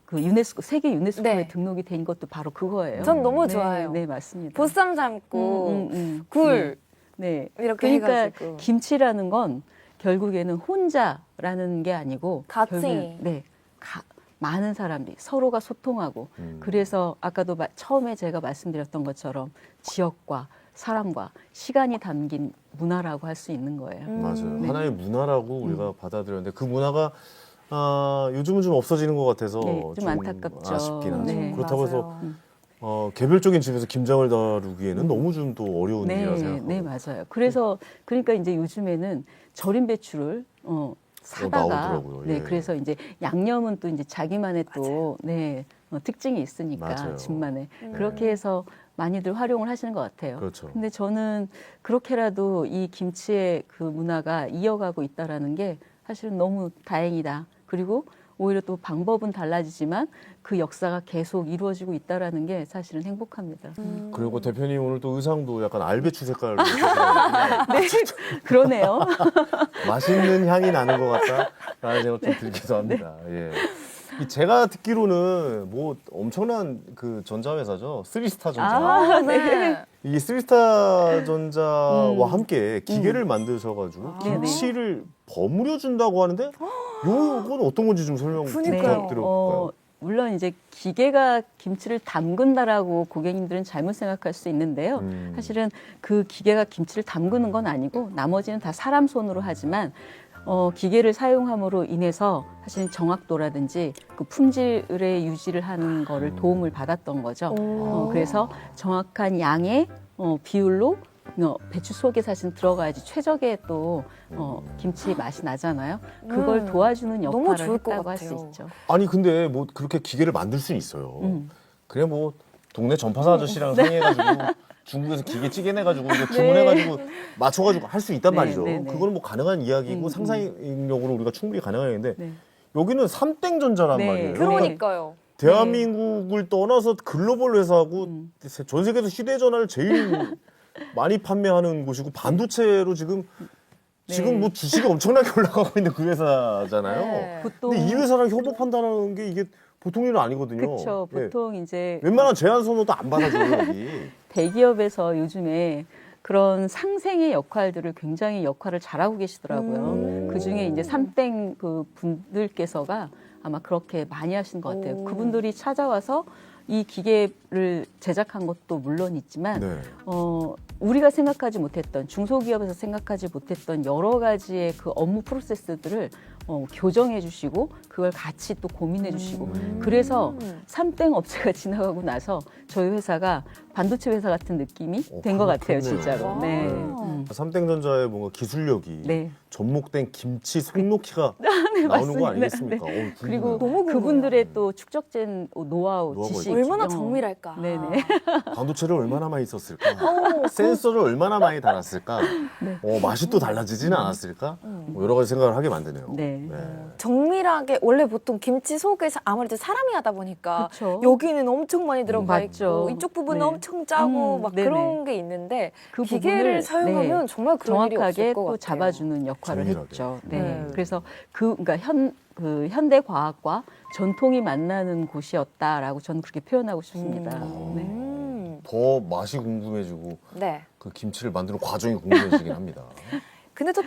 그 유네스코 세계 유네스코에 네. 등록이 된 것도 바로 그거예요. 전 너무 네, 좋아요. 네, 맞습니다. 보쌈 삶고 굴 네. 이렇게 그러니까 해가지고 김치라는 건 결국에는 혼자라는 게 아니고 같이. 결국엔, 네, 많은 사람들이 서로가 소통하고 그래서 아까도 처음에 제가 말씀드렸던 것처럼 지역과 사람과 시간이 담긴 문화라고 할 수 있는 거예요. 맞아요. 네. 하나의 문화라고 우리가 받아들였는데 그 문화가 요즘은 좀 없어지는 것 같아서 네, 좀 안타깝죠. 아쉽긴 하죠. 네. 그렇다고 해서 맞아요. 개별적인 집에서 김장을 다루기에는 너무 좀 또 어려운 일이라 생각하고. 네, 맞아요. 그래서 그러니까 이제 요즘에는 절인 배추를 사다가 나오더라고요. 네, 예. 그래서 이제 양념은 또 이제 자기만의 또 네, 특징이 있으니까 맞아요. 집만의 그렇게 해서 많이들 활용을 하시는 것 같아요. 그렇죠. 근데 저는 그렇게라도 이 김치의 그 문화가 이어가고 있다라는 게 사실은 너무 다행이다. 그리고 오히려 또 방법은 달라지지만 그 역사가 계속 이루어지고 있다라는 게 사실은 행복합니다. 그리고 대표님 오늘 또 의상도 약간 알배추 색깔로 네, 그러네요. 맛있는 향이 나는 것 같다라는 생각 좀 들기도 합니다. 예. 제가 듣기로는 뭐 엄청난 그 전자회사죠. 쓰리스타 전자. 네. 이 쓰리스타 전자와 함께 기계를 만드셔가지고 네네. 김치를 버무려 준다고 하는데 요건 어떤 건지 좀 설명 그러니까요. 부탁드려볼까요? 물론 이제 기계가 김치를 담근다라고 고객님들은 잘못 생각할 수 있는데요. 사실은 그 기계가 김치를 담그는 건 아니고 나머지는 다 사람 손으로 하지만 기계를 사용함으로 인해서 사실 정확도라든지 그 품질의 유지를 하는 거를 도움을 받았던 거죠. 그래서 정확한 양의 비율로 배추 속에 사실 들어가야지 최적의 또 김치 맛이 나잖아요. 그걸 도와주는 너무 역할을 좋을 것 했다고 할 수 같아요. 있죠. 아니 근데 뭐 그렇게 기계를 만들 수는 있어요. 그냥 뭐 동네 전파사 네. 아저씨랑 상의해가지고 중국에서 기계 찌개내가지고 이제 주문해가지고 맞춰가지고 할 수 있단 네, 말이죠. 네, 네. 그거는 뭐 가능한 이야기고 상상력으로 우리가 충분히 가능한 얘기인데 네. 여기는 삼땡전자란 네. 말이에요. 그러니까요. 대한민국을 떠나서 글로벌 회사고 전 세계에서 휴대전화를 제일 많이 판매하는 곳이고 반도체로 지금 뭐 주식이 엄청나게 올라가고 있는 그 회사잖아요. 네. 보통 근데 이 회사랑 협업한다는 게 이게 보통 일은 아니거든요. 그렇죠. 예. 보통 이제 웬만한 제안 선호도 안 받아줘요, 여기. 대기업에서 요즘에 그런 상생의 역할들을 굉장히 역할을 잘하고 계시더라고요. 그 중에 이제 삼땡 그 분들께서가 아마 그렇게 많이 하신 것 같아요. 그분들이 찾아와서 이 기계를 제작한 것도 물론 있지만 네. 우리가 생각하지 못했던 중소기업에서 생각하지 못했던 여러 가지의 그 업무 프로세스들을 교정해 주시고 그걸 같이 또 고민해 주시고 그래서 삼땡 업체가 지나가고 나서 저희 회사가 반도체 회사 같은 느낌이 된 것 같아요, 그렇네요. 진짜로. 네. 삼땡전자의 뭔가 기술력이 네. 접목된 김치 속놓기가 나오는 맞습니다. 거 아니겠습니까? 네. 궁금해요. 그리고 너무 궁금해요. 그분들의 또 축적된 노하우, 노하우가 지식. 있죠. 얼마나 정밀할까. 네네. 반도체를 얼마나 많이 썼을까? 센서를 얼마나 많이 달았을까? 맛이 또 달라지지는 않았을까? 뭐 여러 가지 생각을 하게 만드네요. 네. 정밀하게 원래 보통 김치 속에 아무래도 사람이 하다 보니까 그쵸. 여기는 엄청 많이 들어가 맞죠. 있고 이쪽 부분은 네. 엄청 짜고 막 네네. 그런 게 있는데 그 기계를 부분을, 사용하면 네, 정말 그런 일이 없을 정확하게 것 또 같아요. 잡아주는 역할을 정밀하게. 했죠. 네. 네. 그래서 그러니까 현대 과학과 전통이 만나는 곳이었다라고 저는 그렇게 표현하고 싶습니다. 네. 더 맛이 궁금해지고 네. 그 김치를 만드는 과정이 궁금해지긴 합니다. 근데 또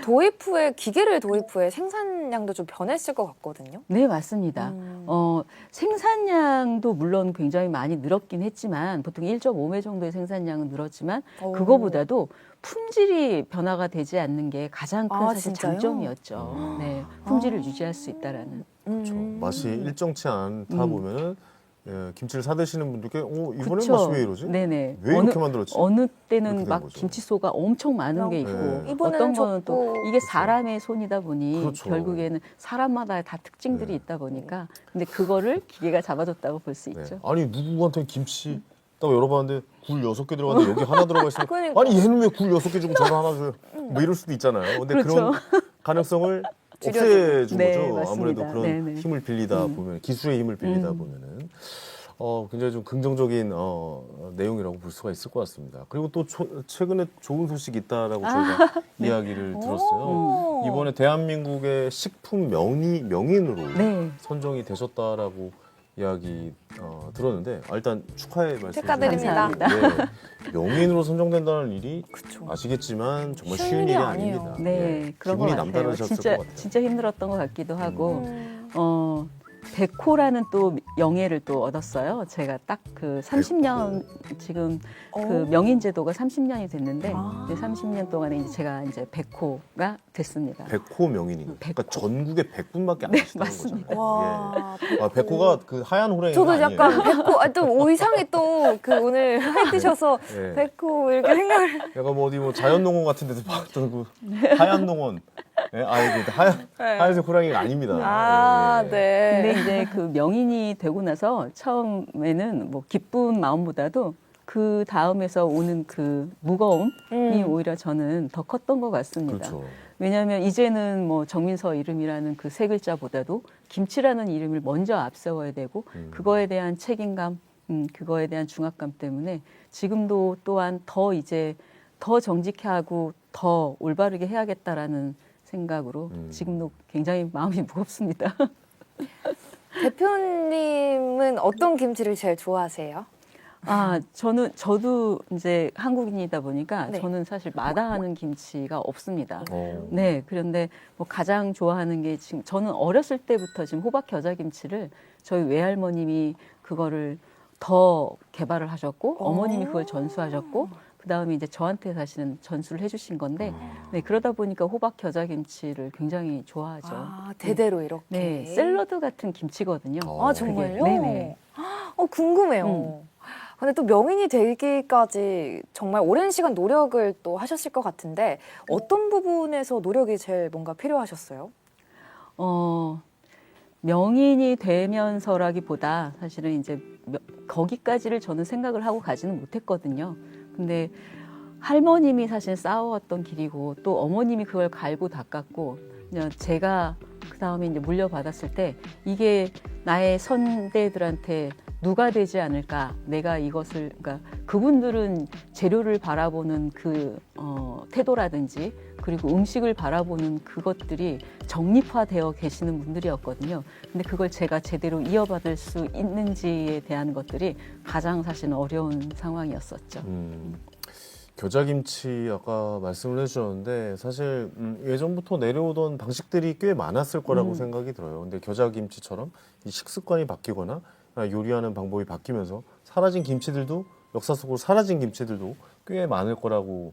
기계를 도입 후에 생산량도 좀 변했을 것 같거든요. 네, 맞습니다. 생산량도 물론 굉장히 많이 늘었긴 했지만 보통 1.5배 정도의 생산량은 늘었지만 그거보다도 품질이 변화가 되지 않는 게 가장 큰 사실 진짜요? 장점이었죠. 네, 품질을 유지할 수 있다라는. 그렇죠. 맛이 일정치 않다 보면은 김치를 사 드시는 분들께 이번엔 그쵸. 맛이 왜 이러지? 네네. 왜 이렇게 만들었지? 어느 이렇게 때는 된 막 거죠. 김치소가 엄청 많은 게 있고 네. 이번에는 어떤 거는 또 적고. 이게 사람의 손이다 보니 그렇죠. 결국에는 사람마다 다 특징들이 네. 있다 보니까 근데 그거를 기계가 잡아줬다고 볼 수 네. 있죠. 아니 누구한테 김치 딱 열어봤는데 굴 6개 들어갔는데 여기 하나 들어가 있으면 그러니까. 아니 얘는 왜 굴 6개 주고 저는 하나 줘요? 뭐 이럴 수도 있잖아요. 근데 그렇죠. 그런 가능성을 없애준 네, 거죠. 맞습니다. 아무래도 그런 네네. 힘을 빌리다 보면 기술의 힘을 빌리다 보면은 굉장히 좀 긍정적인 내용이라고 볼 수가 있을 것 같습니다. 그리고 또 최근에 좋은 소식이 있다라고 저희가 이야기를 들었어요. 이번에 대한민국의 식품 명인으로 네. 선정이 되셨다라고 이야기 들었는데 일단 축하의 말씀 축하드립니다. 네, 명인으로 선정된다는 일이 그쵸. 아시겠지만 정말 쉬운 쉬운 일이 일이 아니에요. 아닙니다. 네, 그런 것 기분이 같아요. 남다르셨을 진짜 것 같아요. 진짜 힘들었던 것 같기도 하고 백호라는 또 영예를 또 얻었어요. 제가 딱 그 30년 지금 그 명인 제도가 30년이 됐는데 이제 30년 동안에 이제 제가 이제 백호가 됐습니다. 백호 명인이요. 그러니까 백호. 전국에 100분밖에 안 네, 계시다는 맞습니다. 거잖아요. 와, 예. 백호가 그 하얀 호랭이가 저도 아니에요. 약간 백호, 또 의상이 또 그 오늘 하이드셔서 네. 백호 이렇게 생각을. 약간 뭐 어디 뭐 자연농원 같은 데서 봤던 그 하얀 농원. 예, 이게 하얀색 호랑이가 아닙니다. 아, 예, 예. 네. 근데 이제 그 명인이 되고 나서 처음에는 뭐 기쁜 마음보다도 그 다음에서 오는 그 무거움이 오히려 저는 더 컸던 것 같습니다. 그렇죠. 왜냐하면 이제는 뭐 정민서 이름이라는 그 세 글자보다도 김치라는 이름을 먼저 앞세워야 되고 그거에 대한 책임감, 그거에 대한 중압감 때문에 지금도 또한 더 이제 더 정직하고 더 올바르게 해야겠다라는 생각으로 지금도 굉장히 마음이 무겁습니다. 대표님은 어떤 김치를 제일 좋아하세요? 저도 이제 한국인이다 보니까 네. 저는 사실 마다하는 김치가 없습니다. 어. 네, 그런데 뭐 가장 좋아하는 게 지금 저는 어렸을 때부터 지금 호박 겨자김치를 저희 외할머님이 그거를 더 개발을 하셨고 어머님이 그걸 전수하셨고 그다음에 이제 저한테 사실은 전수를 해주신 건데 네, 그러다 보니까 호박 겨자김치를 굉장히 좋아하죠. 대대로 이렇게. 네, 샐러드 같은 김치거든요. 아, 정말요? 네네. 궁금해요. 근데 또 명인이 되기까지 정말 오랜 시간 노력을 또 하셨을 것 같은데 어떤 부분에서 노력이 제일 뭔가 필요하셨어요? 명인이 되면서라기보다 사실은 이제 거기까지를 저는 생각을 하고 가지는 못했거든요. 근데 할머님이 사실 쌓아왔던 길이고 또 어머님이 그걸 갈고 닦았고 그냥 제가 그 다음에 이제 물려받았을 때 이게 나의 선대들한테 누가 되지 않을까? 내가 이것을 그러니까 그분들은 재료를 바라보는 그 태도라든지 그리고 음식을 바라보는 그것들이 정립화되어 계시는 분들이었거든요. 근데 그걸 제가 제대로 이어받을 수 있는지에 대한 것들이 가장 사실은 어려운 상황이었었죠. 겨자김치 아까 말씀을 해주셨는데 사실 예전부터 내려오던 방식들이 꽤 많았을 거라고 생각이 들어요. 근데 겨자김치처럼 이 식습관이 바뀌거나 요리하는 방법이 바뀌면서 사라진 김치들도 역사 속으로 사라진 김치들도 꽤 많을 거라고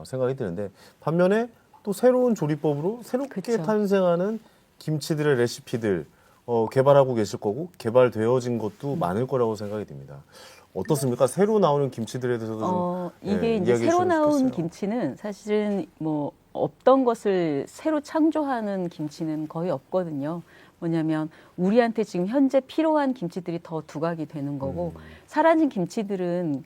생각이 드는데 반면에 또 새로운 조리법으로 새롭게 그쵸. 탄생하는 김치들의 레시피들 개발하고 계실 거고 개발되어진 것도 많을 거라고 생각이 듭니다. 어떻습니까? 새로 나오는 김치들에 대해서도 좀 이게 이제 이야기해 새로 주셨으면 나온 좋겠어요. 김치는 사실은 뭐 없던 것을 새로 창조하는 김치는 거의 없거든요. 뭐냐면 우리한테 지금 현재 필요한 김치들이 더 두각이 되는 거고 사라진 김치들은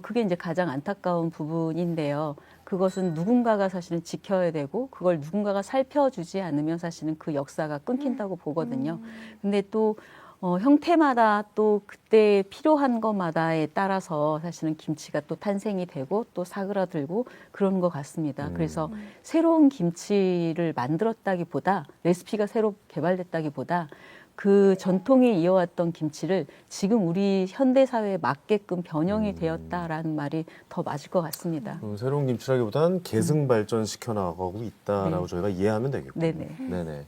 그게 이제 가장 안타까운 부분인데요. 그것은 누군가가 사실은 지켜야 되고 그걸 누군가가 살펴주지 않으면 사실은 그 역사가 끊긴다고 보거든요. 근데 또 형태마다 또 그때 필요한 것마다에 따라서 사실은 김치가 또 탄생이 되고 또 사그라들고 그런 것 같습니다. 그래서 새로운 김치를 만들었다기보다 레시피가 새로 개발됐다기보다 그 전통에 이어왔던 김치를 지금 우리 현대 사회에 맞게끔 변형이 되었다라는 말이 더 맞을 것 같습니다. 새로운 김치라기보다는 계승 발전시켜 나가고 있다라고 네. 저희가 이해하면 되겠군요. 네네. 네네.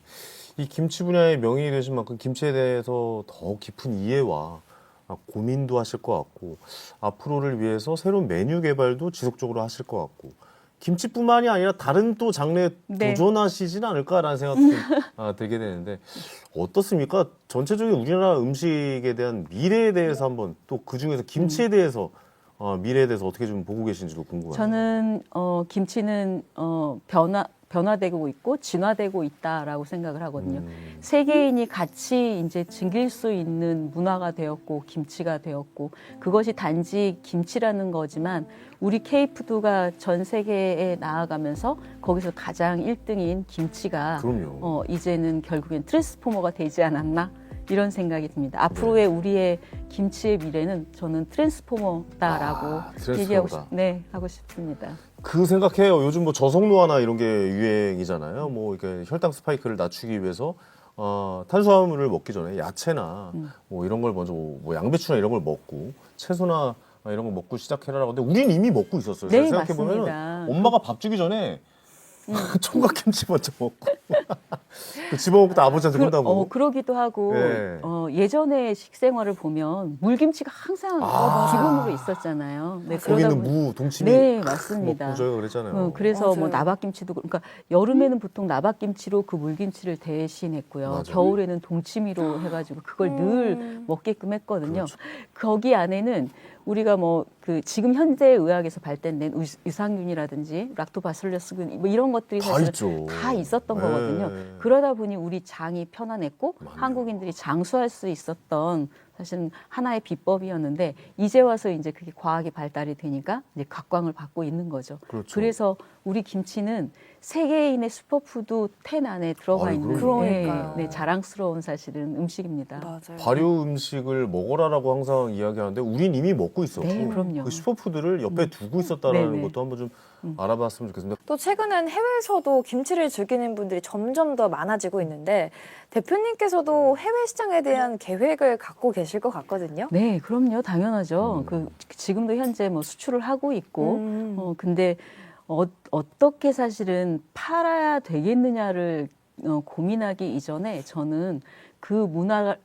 이 김치 분야의 명인이 되신 만큼 김치에 대해서 더 깊은 이해와 고민도 하실 것 같고 앞으로를 위해서 새로운 메뉴 개발도 지속적으로 하실 것 같고 김치뿐만이 아니라 다른 또 장르에 네. 도전하시진 않을까라는 생각도 들게 되는데 어떻습니까? 전체적인 우리나라 음식에 대한 미래에 대해서 한번 또 그중에서 김치에 대해서 미래에 대해서 어떻게 좀 보고 계신지도 궁금해요. 저는 김치는 변화되고 있고 진화되고 있다라고 생각을 하거든요. 세계인이 같이 이제 즐길 수 있는 문화가 되었고 김치가 되었고 그것이 단지 김치라는 거지만 우리 K푸드가 전 세계에 나아가면서 거기서 가장 1등인 김치가 그럼요. 이제는 결국엔 트랜스포머가 되지 않았나 이런 생각이 듭니다. 앞으로의 우리의 김치의 미래는 저는 트랜스포머다라고 트랜스포머다. 하고 싶습니다. 그 생각해요. 요즘 뭐 저속노화나 이런 게 유행이잖아요. 뭐 이렇게 혈당 스파이크를 낮추기 위해서 탄수화물을 먹기 전에 야채나 뭐 이런 걸 먼저 뭐 양배추나 이런 걸 먹고 채소나 이런 걸 먹고 시작해라라고. 근데 우린 이미 먹고 있었어요. 네, 생각해 보면 맞습니다. 엄마가 밥 주기 전에 총각김치 먼저 먹고 집어먹고 또 아버지한테 혼나고. 그러기도 하고 네. 예전에 식생활을 보면 물김치가 항상 기본으로 있었잖아요. 네, 거기는 보니- 무, 동치미 네, 맞습니다. 먹고 저희가 그랬잖아요. 그래서 뭐 맞아요. 나박김치도 그러니까 여름에는 보통 나박김치로 그 물김치를 대신했고요. 맞아요. 겨울에는 동치미로 해가지고 그걸 늘 먹게끔 했거든요. 그렇죠. 거기 안에는 우리가 뭐 그 지금 현재 의학에서 발견된 유산균이라든지 락토바실러스균 뭐 이런 것들이 다 사실 있죠. 다 있었던 네. 거거든요. 그러다 보니 우리 장이 편안했고 맞네요. 한국인들이 장수할 수 있었던 사실은 하나의 비법이었는데 이제 와서 이제 그게 과학이 발달이 되니까 이제 각광을 받고 있는 거죠. 그렇죠. 그래서 우리 김치는 세계인의 슈퍼푸드 10 안에 들어가 아유, 있는 그러니까요. 자랑스러운 사실은 음식입니다. 맞아요. 발효 음식을 먹어라라고 항상 이야기하는데 우린 이미 먹고 있었고 네, 그럼요. 그 슈퍼푸드를 옆에 두고 있었다라는 네네. 것도 한번 좀 알아봤으면 좋겠습니다. 또 최근엔 해외에서도 김치를 즐기는 분들이 점점 더 많아지고 있는데 대표님께서도 해외 시장에 대한 계획을 갖고 계실 것 같거든요. 네, 그럼요. 당연하죠. 지금도 현재 뭐 수출을 하고 있고, 근데 어떻게 사실은 팔아야 되겠느냐를 고민하기 이전에 저는 그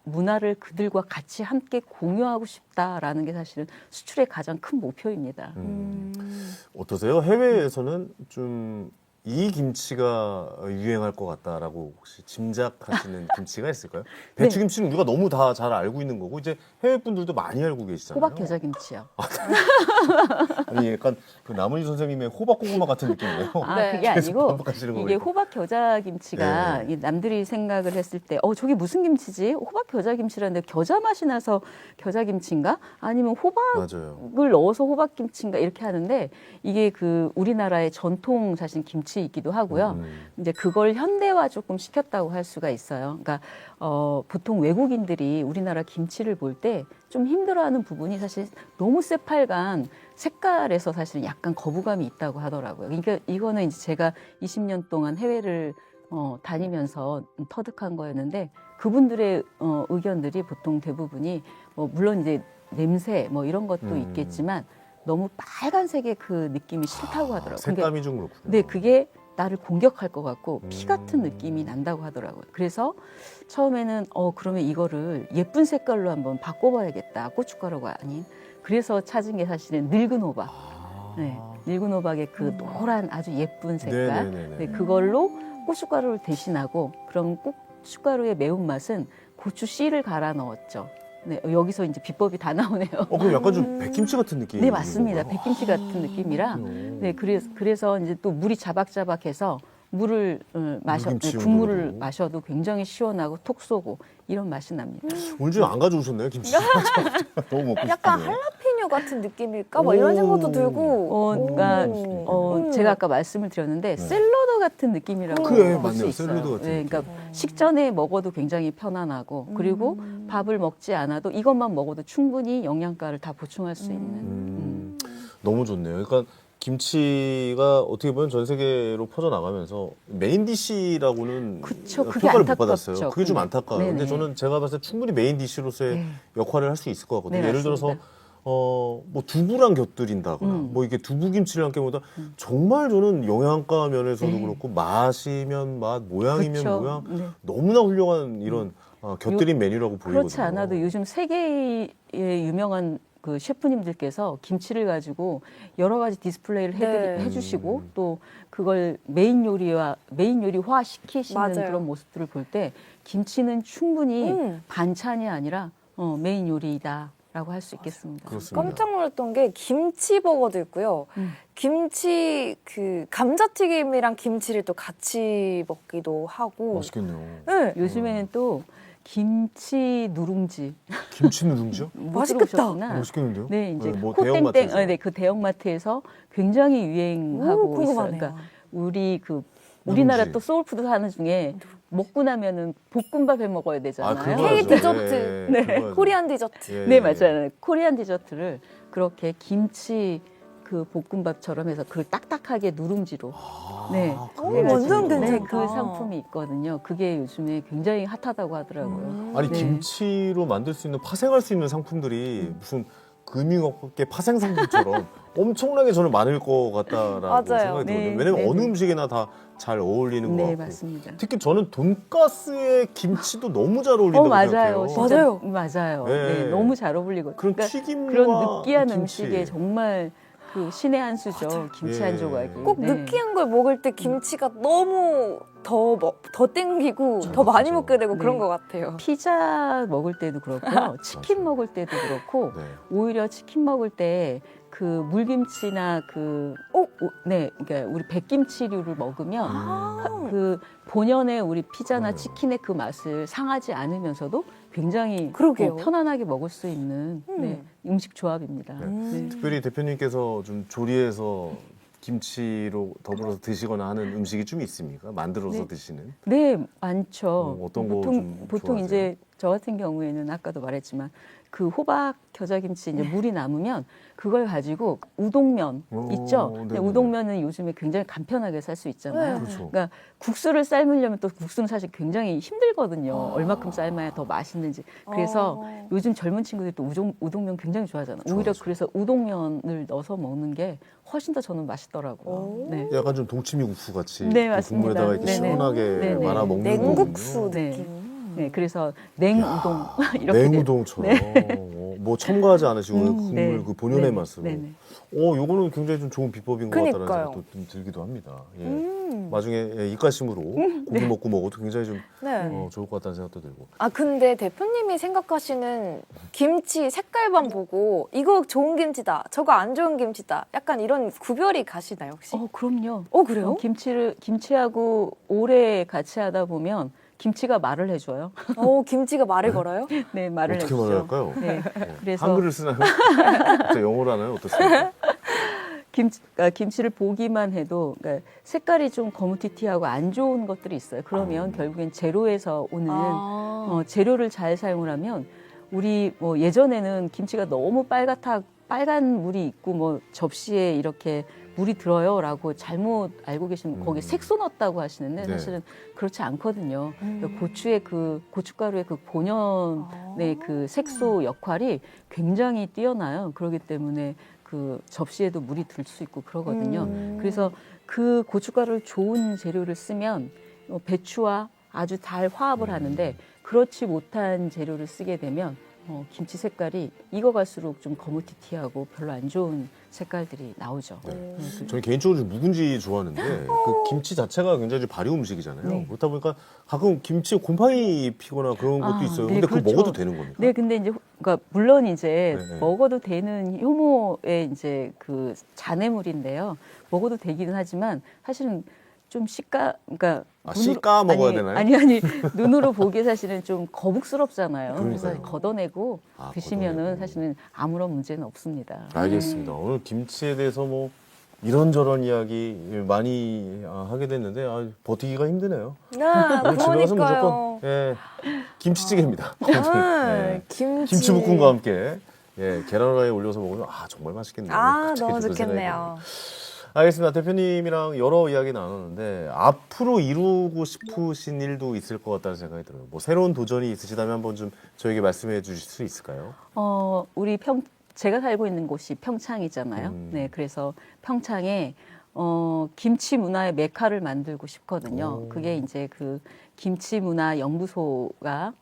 문화를 그들과 같이 함께 공유하고 싶다라는 게 사실은 수출의 가장 큰 목표입니다. 어떠세요? 해외에서는 좀 이 김치가 유행할 것 같다라고 혹시 짐작하시는 김치가 있을까요? 배추김치는 우리가 너무 다 잘 알고 있는 거고 이제 해외 분들도 많이 알고 계시잖아요. 호박 겨자김치요. 아니 약간 그 나문희 선생님의 호박 고구마 같은 느낌이에요. 네. 그게 아니고 반복하시는 거 이게 보니까. 호박 겨자김치가 네. 이 남들이 생각을 했을 때 저게 무슨 김치지? 호박 겨자김치라는데 겨자 맛이 나서 겨자김치인가? 아니면 맞아요. 호박을 넣어서 호박김치인가? 이렇게 하는데 이게 그 우리나라의 전통 사실 김치이기도 하고요. 이제 그걸 현대화 조금 시켰다고 할 수가 있어요. 그러니까 보통 외국인들이 우리나라 김치를 볼 때 좀 힘들어하는 부분이 사실 너무 새빨간 색깔에서 사실 약간 거부감이 있다고 하더라고요. 그러니까 이거는 이제 제가 20년 동안 해외를 다니면서 터득한 거였는데 그분들의 의견들이 보통 대부분이 물론 이제 냄새 뭐 이런 것도 있겠지만 너무 빨간색의 그 느낌이 싫다고 하더라고요. 색감이 좀 그렇군요. 네, 그게 나를 공격할 것 같고 피 같은 느낌이 난다고 하더라고요. 그래서 처음에는 그러면 이거를 예쁜 색깔로 한번 바꿔봐야겠다. 고춧가루가 아닌. 그래서 찾은 게 사실은 늙은 호박. 네, 늙은 호박의 그 노란 아주 예쁜 색깔. 네네네네. 네, 그걸로 고춧가루를 대신하고 그럼 고춧가루의 매운맛은 고추 씨를 갈아 넣었죠. 네, 여기서 이제 비법이 다 나오네요. 그럼 약간 좀 백김치 같은 느낌. 네, 맞습니다. 백김치 같은 느낌이라. 네, 그래서 이제 또 물이 자박자박해서 물을 물김치 국물을 정도로. 마셔도 굉장히 시원하고 톡 쏘고 이런 맛이 납니다. 오늘 좀 안 가져오셨나요 김치? 너무 먹고 싶은데. 약간 할라피뇨 같은 느낌일까? 뭐 이런 생각도 들고. 그러니까 제가 아까 말씀을 드렸는데 샐러드 같은 느낌이라고 그래, 볼 맞네요. 수 있어요. 샐러드 같은 네, 느낌. 그러니까 식전에 먹어도 굉장히 편안하고 그리고 밥을 먹지 않아도 이것만 먹어도 충분히 영양가를 다 보충할 수 있는. 너무 좋네요. 그러니까 김치가 어떻게 보면 전 세계로 퍼져 나가면서 메인 디시라고는 그쵸, 그게 평가를 못 안타깝죠. 받았어요. 그게 좀 근데. 안타까워요. 근데 네네. 저는 제가 봤을 때 충분히 메인 디시로서의 역할을 할 수 있을 것 같거든요. 네, 예를 들어서 맞습니다. 뭐 두부랑 곁들인다거나 뭐 이게 두부김치를 함께 먹다 정말 저는 영양가 면에서도 네. 그렇고 맛이면 맛, 모양이면 그쵸. 모양 네. 너무나 훌륭한 이런 곁들인 메뉴라고 보이거든요. 그렇지 않아도 요즘 세계의 유명한 그 셰프님들께서 김치를 가지고 여러 가지 디스플레이를 네. 해주시고 또 그걸 메인 요리화 시키시는 맞아요. 그런 모습들을 볼 때 김치는 충분히 음. 반찬이 아니라 메인 요리다라고 할 수 있겠습니다. 그렇습니다. 깜짝 놀랐던 게 김치 버거도 있고요. 김치 그 감자튀김이랑 김치를 또 같이 먹기도 하고. 맛있겠네요. 네. 요즘에는 또 김치 누룽지 김치 누룽지요? 못 맛있겠다. 들어보셨구나. 맛있겠는데요? 네, 이제 뭐 코땡땡, 대형마트에서. 네, 그 대형마트에서 굉장히 유행하고 오, 있어요. 궁금하네요. 그러니까 우리나라 누룽지. 또 소울푸드 하는 중에 먹고 나면은 볶음밥 해 먹어야 되잖아요. 그거야죠. K 디저트. 네, 네. 그거야죠. 코리안 디저트. 예, 네, 예. 맞아요. 코리안 디저트를 그렇게 김치 그 볶음밥처럼 해서 그 딱딱하게 누룽지로 네, 오, 해가지고 완전 네, 괜찮다. 그 상품이 있거든요. 그게 요즘에 굉장히 핫하다고 하더라고요. 아니 네. 김치로 만들 수 있는 파생할 수 있는 상품들이 무슨 금융업계 파생 상품처럼 엄청나게 저는 많을 것 같다라고 맞아요. 생각이 들거든요. 네, 왜냐면 네, 어느 네. 음식에나 다 잘 어울리는 것 네, 같고. 맞습니다. 특히 저는 돈가스에 김치도 너무 잘 어울린다고 맞아요. 생각해요. 진짜 맞아요. 네. 네, 너무 잘 어울리고. 그런 그러니까 튀김과 그런 느끼한 김치. 음식에 정말 그 신의 한 수죠. 김치 예. 한 조각이. 꼭 네. 느끼한 걸 먹을 때 김치가 너무 더 땡기고 더 많이 맞아. 먹게 되고 네. 그런 것 같아요. 피자 먹을 때도 그렇고요. 치킨 맞아요. 먹을 때도 그렇고 네. 오히려 치킨 먹을 때 그 물김치나 네, 그러니까 우리 백김치류를 먹으면 그 본연의 우리 피자나 그러네요. 치킨의 그 맛을 상하지 않으면서도 굉장히 그러게요. 편안하게 먹을 수 있는 네, 음식 조합입니다. 네. 특별히 대표님께서 좀 조리해서 김치로 더불어서 드시거나 하는 음식이 좀 있습니까? 만들어서 네. 드시는? 네, 많죠. 어떤 거 좀 보통 좋아하세요? 이제 저 같은 경우에는 아까도 말했지만 그 호박 겨자김치 이제 물이 남으면 그걸 가지고 우동면 오, 있죠. 근데 네네네. 우동면은 요즘에 굉장히 간편하게 살 수 있잖아요. 네. 그렇죠. 그러니까 국수를 삶으려면 또 국수는 사실 굉장히 힘들거든요. 얼마큼 삶아야 더 맛있는지. 그래서 요즘 젊은 친구들이 또 우동면 굉장히 좋아하잖아요. 오히려 좋아하죠. 그래서 우동면을 넣어서 먹는 게 훨씬 더 저는 맛있더라고요. 네. 약간 좀 동치미 국수 같이 네, 그 맞습니다. 국물에다가 이렇게 네네. 시원하게 네네. 말아 먹는 냉국수 거군요. 네. 느낌. 네, 그래서 냉우동 이렇게 돼요. 냉우동처럼 뭐 첨가하지 않으시고 국물 네. 그 본연의 네. 맛으로. 네네. 요거는 굉장히 좀 좋은 비법인 것 같다는 그니까요. 생각도 좀 들기도 합니다. 예. 나중에 입가심으로 고기 먹고 먹어도 굉장히 좀 네. 좋을 것 같다는 생각도 들고. 아 근데 대표님이 생각하시는 김치 색깔만 보고 이거 좋은 김치다, 저거 안 좋은 김치다, 약간 이런 구별이 가시나요 혹시? 그럼요. 그래요? 김치하고 오래 같이 하다 보면 김치가 말을 해줘요. 김치가 말을 걸어요? 네, 말을 어떻게 해주죠. 말할까요? 네, 그래서 한글을 쓰나요? 저 영어로 하나요? 어떻습니까? 김치를 보기만 해도 그러니까 색깔이 좀 거무튀튀하고 안 좋은 것들이 있어요. 그러면 결국엔 재료에서 오는 재료를 잘 사용을 하면 우리 뭐 예전에는 김치가 너무 빨간 물이 있고 뭐 접시에 이렇게 물이 들어요라고 잘못 알고 계시면 거기에 색소 넣었다고 하시는데 네. 사실은 그렇지 않거든요. 고추의 고춧가루의 그 본연의 그 색소 역할이 굉장히 뛰어나요. 그렇기 때문에 그 접시에도 물이 들 수 있고 그러거든요. 그래서 그 고춧가루를 좋은 재료를 쓰면 배추와 아주 잘 화합을 하는데 그렇지 못한 재료를 쓰게 되면 김치 색깔이 익어갈수록 좀 거무튀튀하고 별로 안 좋은 색깔들이 나오죠. 저는 개인적으로 좀 묵은지 좋아하는데 그 김치 자체가 굉장히 좀 발효 음식이잖아요. 네. 그렇다 보니까 가끔 김치에 곰팡이 피거나 그런 것도 있어요. 네, 근데 그거 그렇죠. 먹어도 되는 겁니까? 네, 근데 이제 그러니까 물론 이제 네. 먹어도 되는 효모의 이제 그 잔해물인데요. 먹어도 되기는 하지만 사실은 좀 그러니까 씻까 먹어야 되나요? 아니 눈으로 보기에 사실은 좀 거북스럽잖아요. 그래서 그러니까요. 걷어내고 드시면은 걷어내고. 사실은 아무런 문제는 없습니다. 알겠습니다. 오늘 김치에 대해서 뭐 이런저런 이야기 많이 하게 됐는데 버티기가 힘드네요. 오늘 집에 가서 무조건 김치찌개입니다. 네. 김치볶음과 함께 계란 후라이에 올려서 먹으면 정말 맛있겠네요. 갑자기 너무 좀 그런 생각이 좋겠네요. 알겠습니다. 대표님이랑 여러 이야기 나눴는데 앞으로 이루고 싶으신 일도 있을 것 같다는 생각이 들어요. 뭐 새로운 도전이 있으시다면 한번 좀 저에게 말씀해 주실 수 있을까요? 제가 살고 있는 곳이 평창이잖아요. 네, 그래서 평창에 김치 문화의 메카를 만들고 싶거든요. 그게 이제 그 김치 문화 연구소가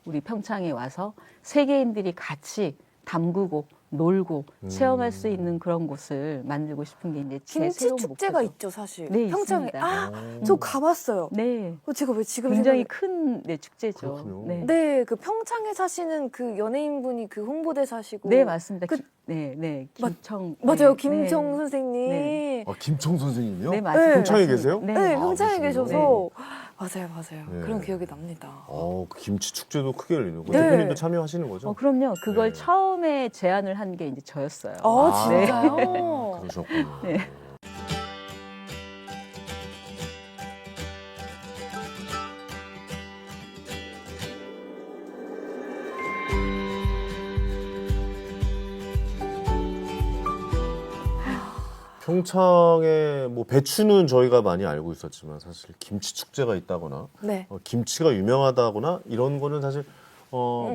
우리 평창에 와서 세계인들이 같이 담그고 놀고 체험할 수 있는 그런 곳을 만들고 싶은 게 이제 제 김치 새로운 축제가 목표죠. 있죠, 사실. 네, 평창에. 있습니다. 아, 저 가봤어요. 네, 제가 왜 지금 굉장히 큰 네, 축제죠. 그렇군요. 네. 네, 그 평창에 사시는 그 연예인분이 그 홍보대사시고. 네, 맞습니다. 그- 네, 네, 김청. 맞아요, 네, 김청 네. 선생님. 네. 김청 선생님이요? 네, 맞습니다. 평창에 계세요? 네. 네, 아, 평창에 그러시군요. 계셔서. 맞아요. 네. 그런 기억이 납니다. 그 김치 축제도 크게 열리는 거. 네. 대표님도 참여하시는 거죠? 그럼요. 그걸 네. 처음에 제안을 한 게 이제 저였어요. 아, 진짜요? 그러셨군요. 네. 평창에 뭐 배추는 저희가 많이 알고 있었지만 사실 김치 축제가 있다거나 네. 김치가 유명하다거나 이런 거는 사실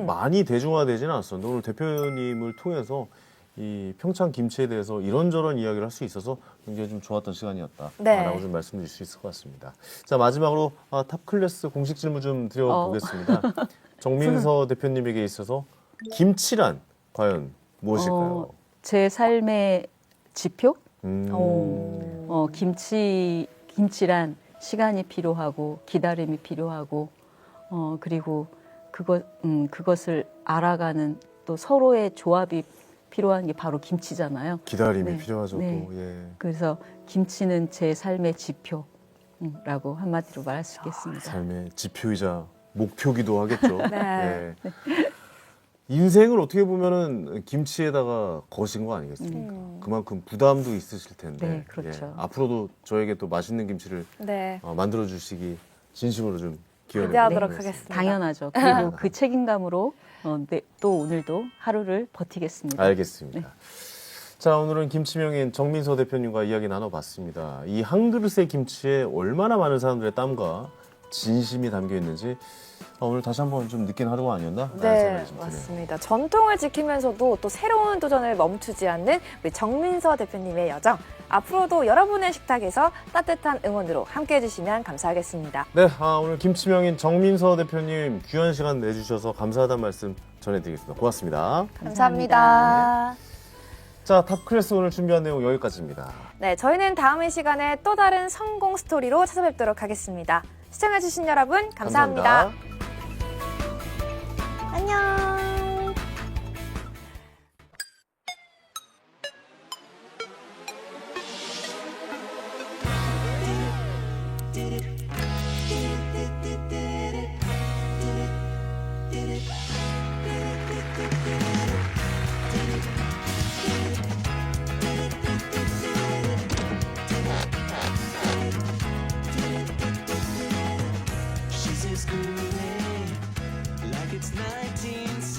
많이 대중화되지는 않았었는데 오늘 대표님을 통해서 이 평창 김치에 대해서 이런저런 이야기를 할 수 있어서 굉장히 좀 좋았던 시간이었다라고 네. 좀 말씀드릴 수 있을 것 같습니다. 자, 마지막으로 탑클래스 공식 질문 좀 드려보겠습니다. 정민서 대표님에게 있어서 김치란 과연 무엇일까요? 제 삶의 지표? 음. 김치란 시간이 필요하고 기다림이 필요하고 그리고 그것을 알아가는 또 서로의 조합이 필요한 게 바로 김치잖아요. 기다림이 네. 필요하죠. 네. 또. 예. 그래서 김치는 제 삶의 지표라고 한마디로 말할 수 있겠습니다. 삶의 지표이자 목표기도 하겠죠. 네. 예. 인생을 어떻게 보면은 김치에다가 거신 거 아니겠습니까? 그만큼 부담도 있으실 텐데. 네, 그렇죠. 앞으로도 저에게 또 맛있는 김치를 네. 만들어 주시기 진심으로 좀 기원해 기대하도록 보겠습니다. 하겠습니다. 당연하죠. 그리고 그 책임감으로 또 오늘도 하루를 버티겠습니다. 알겠습니다. 자, 오늘은 김치명인 정민서 대표님과 이야기 나눠봤습니다. 이 한 그릇의 김치에 얼마나 많은 사람들의 땀과 진심이 담겨 있는지 오늘 다시 한번 좀 느낀 하루가 아니었나? 라는 네, 생각이 좀 드네요. 맞습니다. 전통을 지키면서도 또 새로운 도전을 멈추지 않는 우리 정민서 대표님의 여정. 앞으로도 여러분의 식탁에서 따뜻한 응원으로 함께 해주시면 감사하겠습니다. 네, 오늘 김치명인 정민서 대표님 귀한 시간 내주셔서 감사하다는 말씀 전해드리겠습니다. 고맙습니다. 감사합니다. 자, 탑클래스 오늘 준비한 내용 여기까지입니다. 네, 저희는 다음 이 시간에 또 다른 성공 스토리로 찾아뵙도록 하겠습니다. 시청해주신 여러분 감사합니다. 안녕. She's as groovy like it's 1970.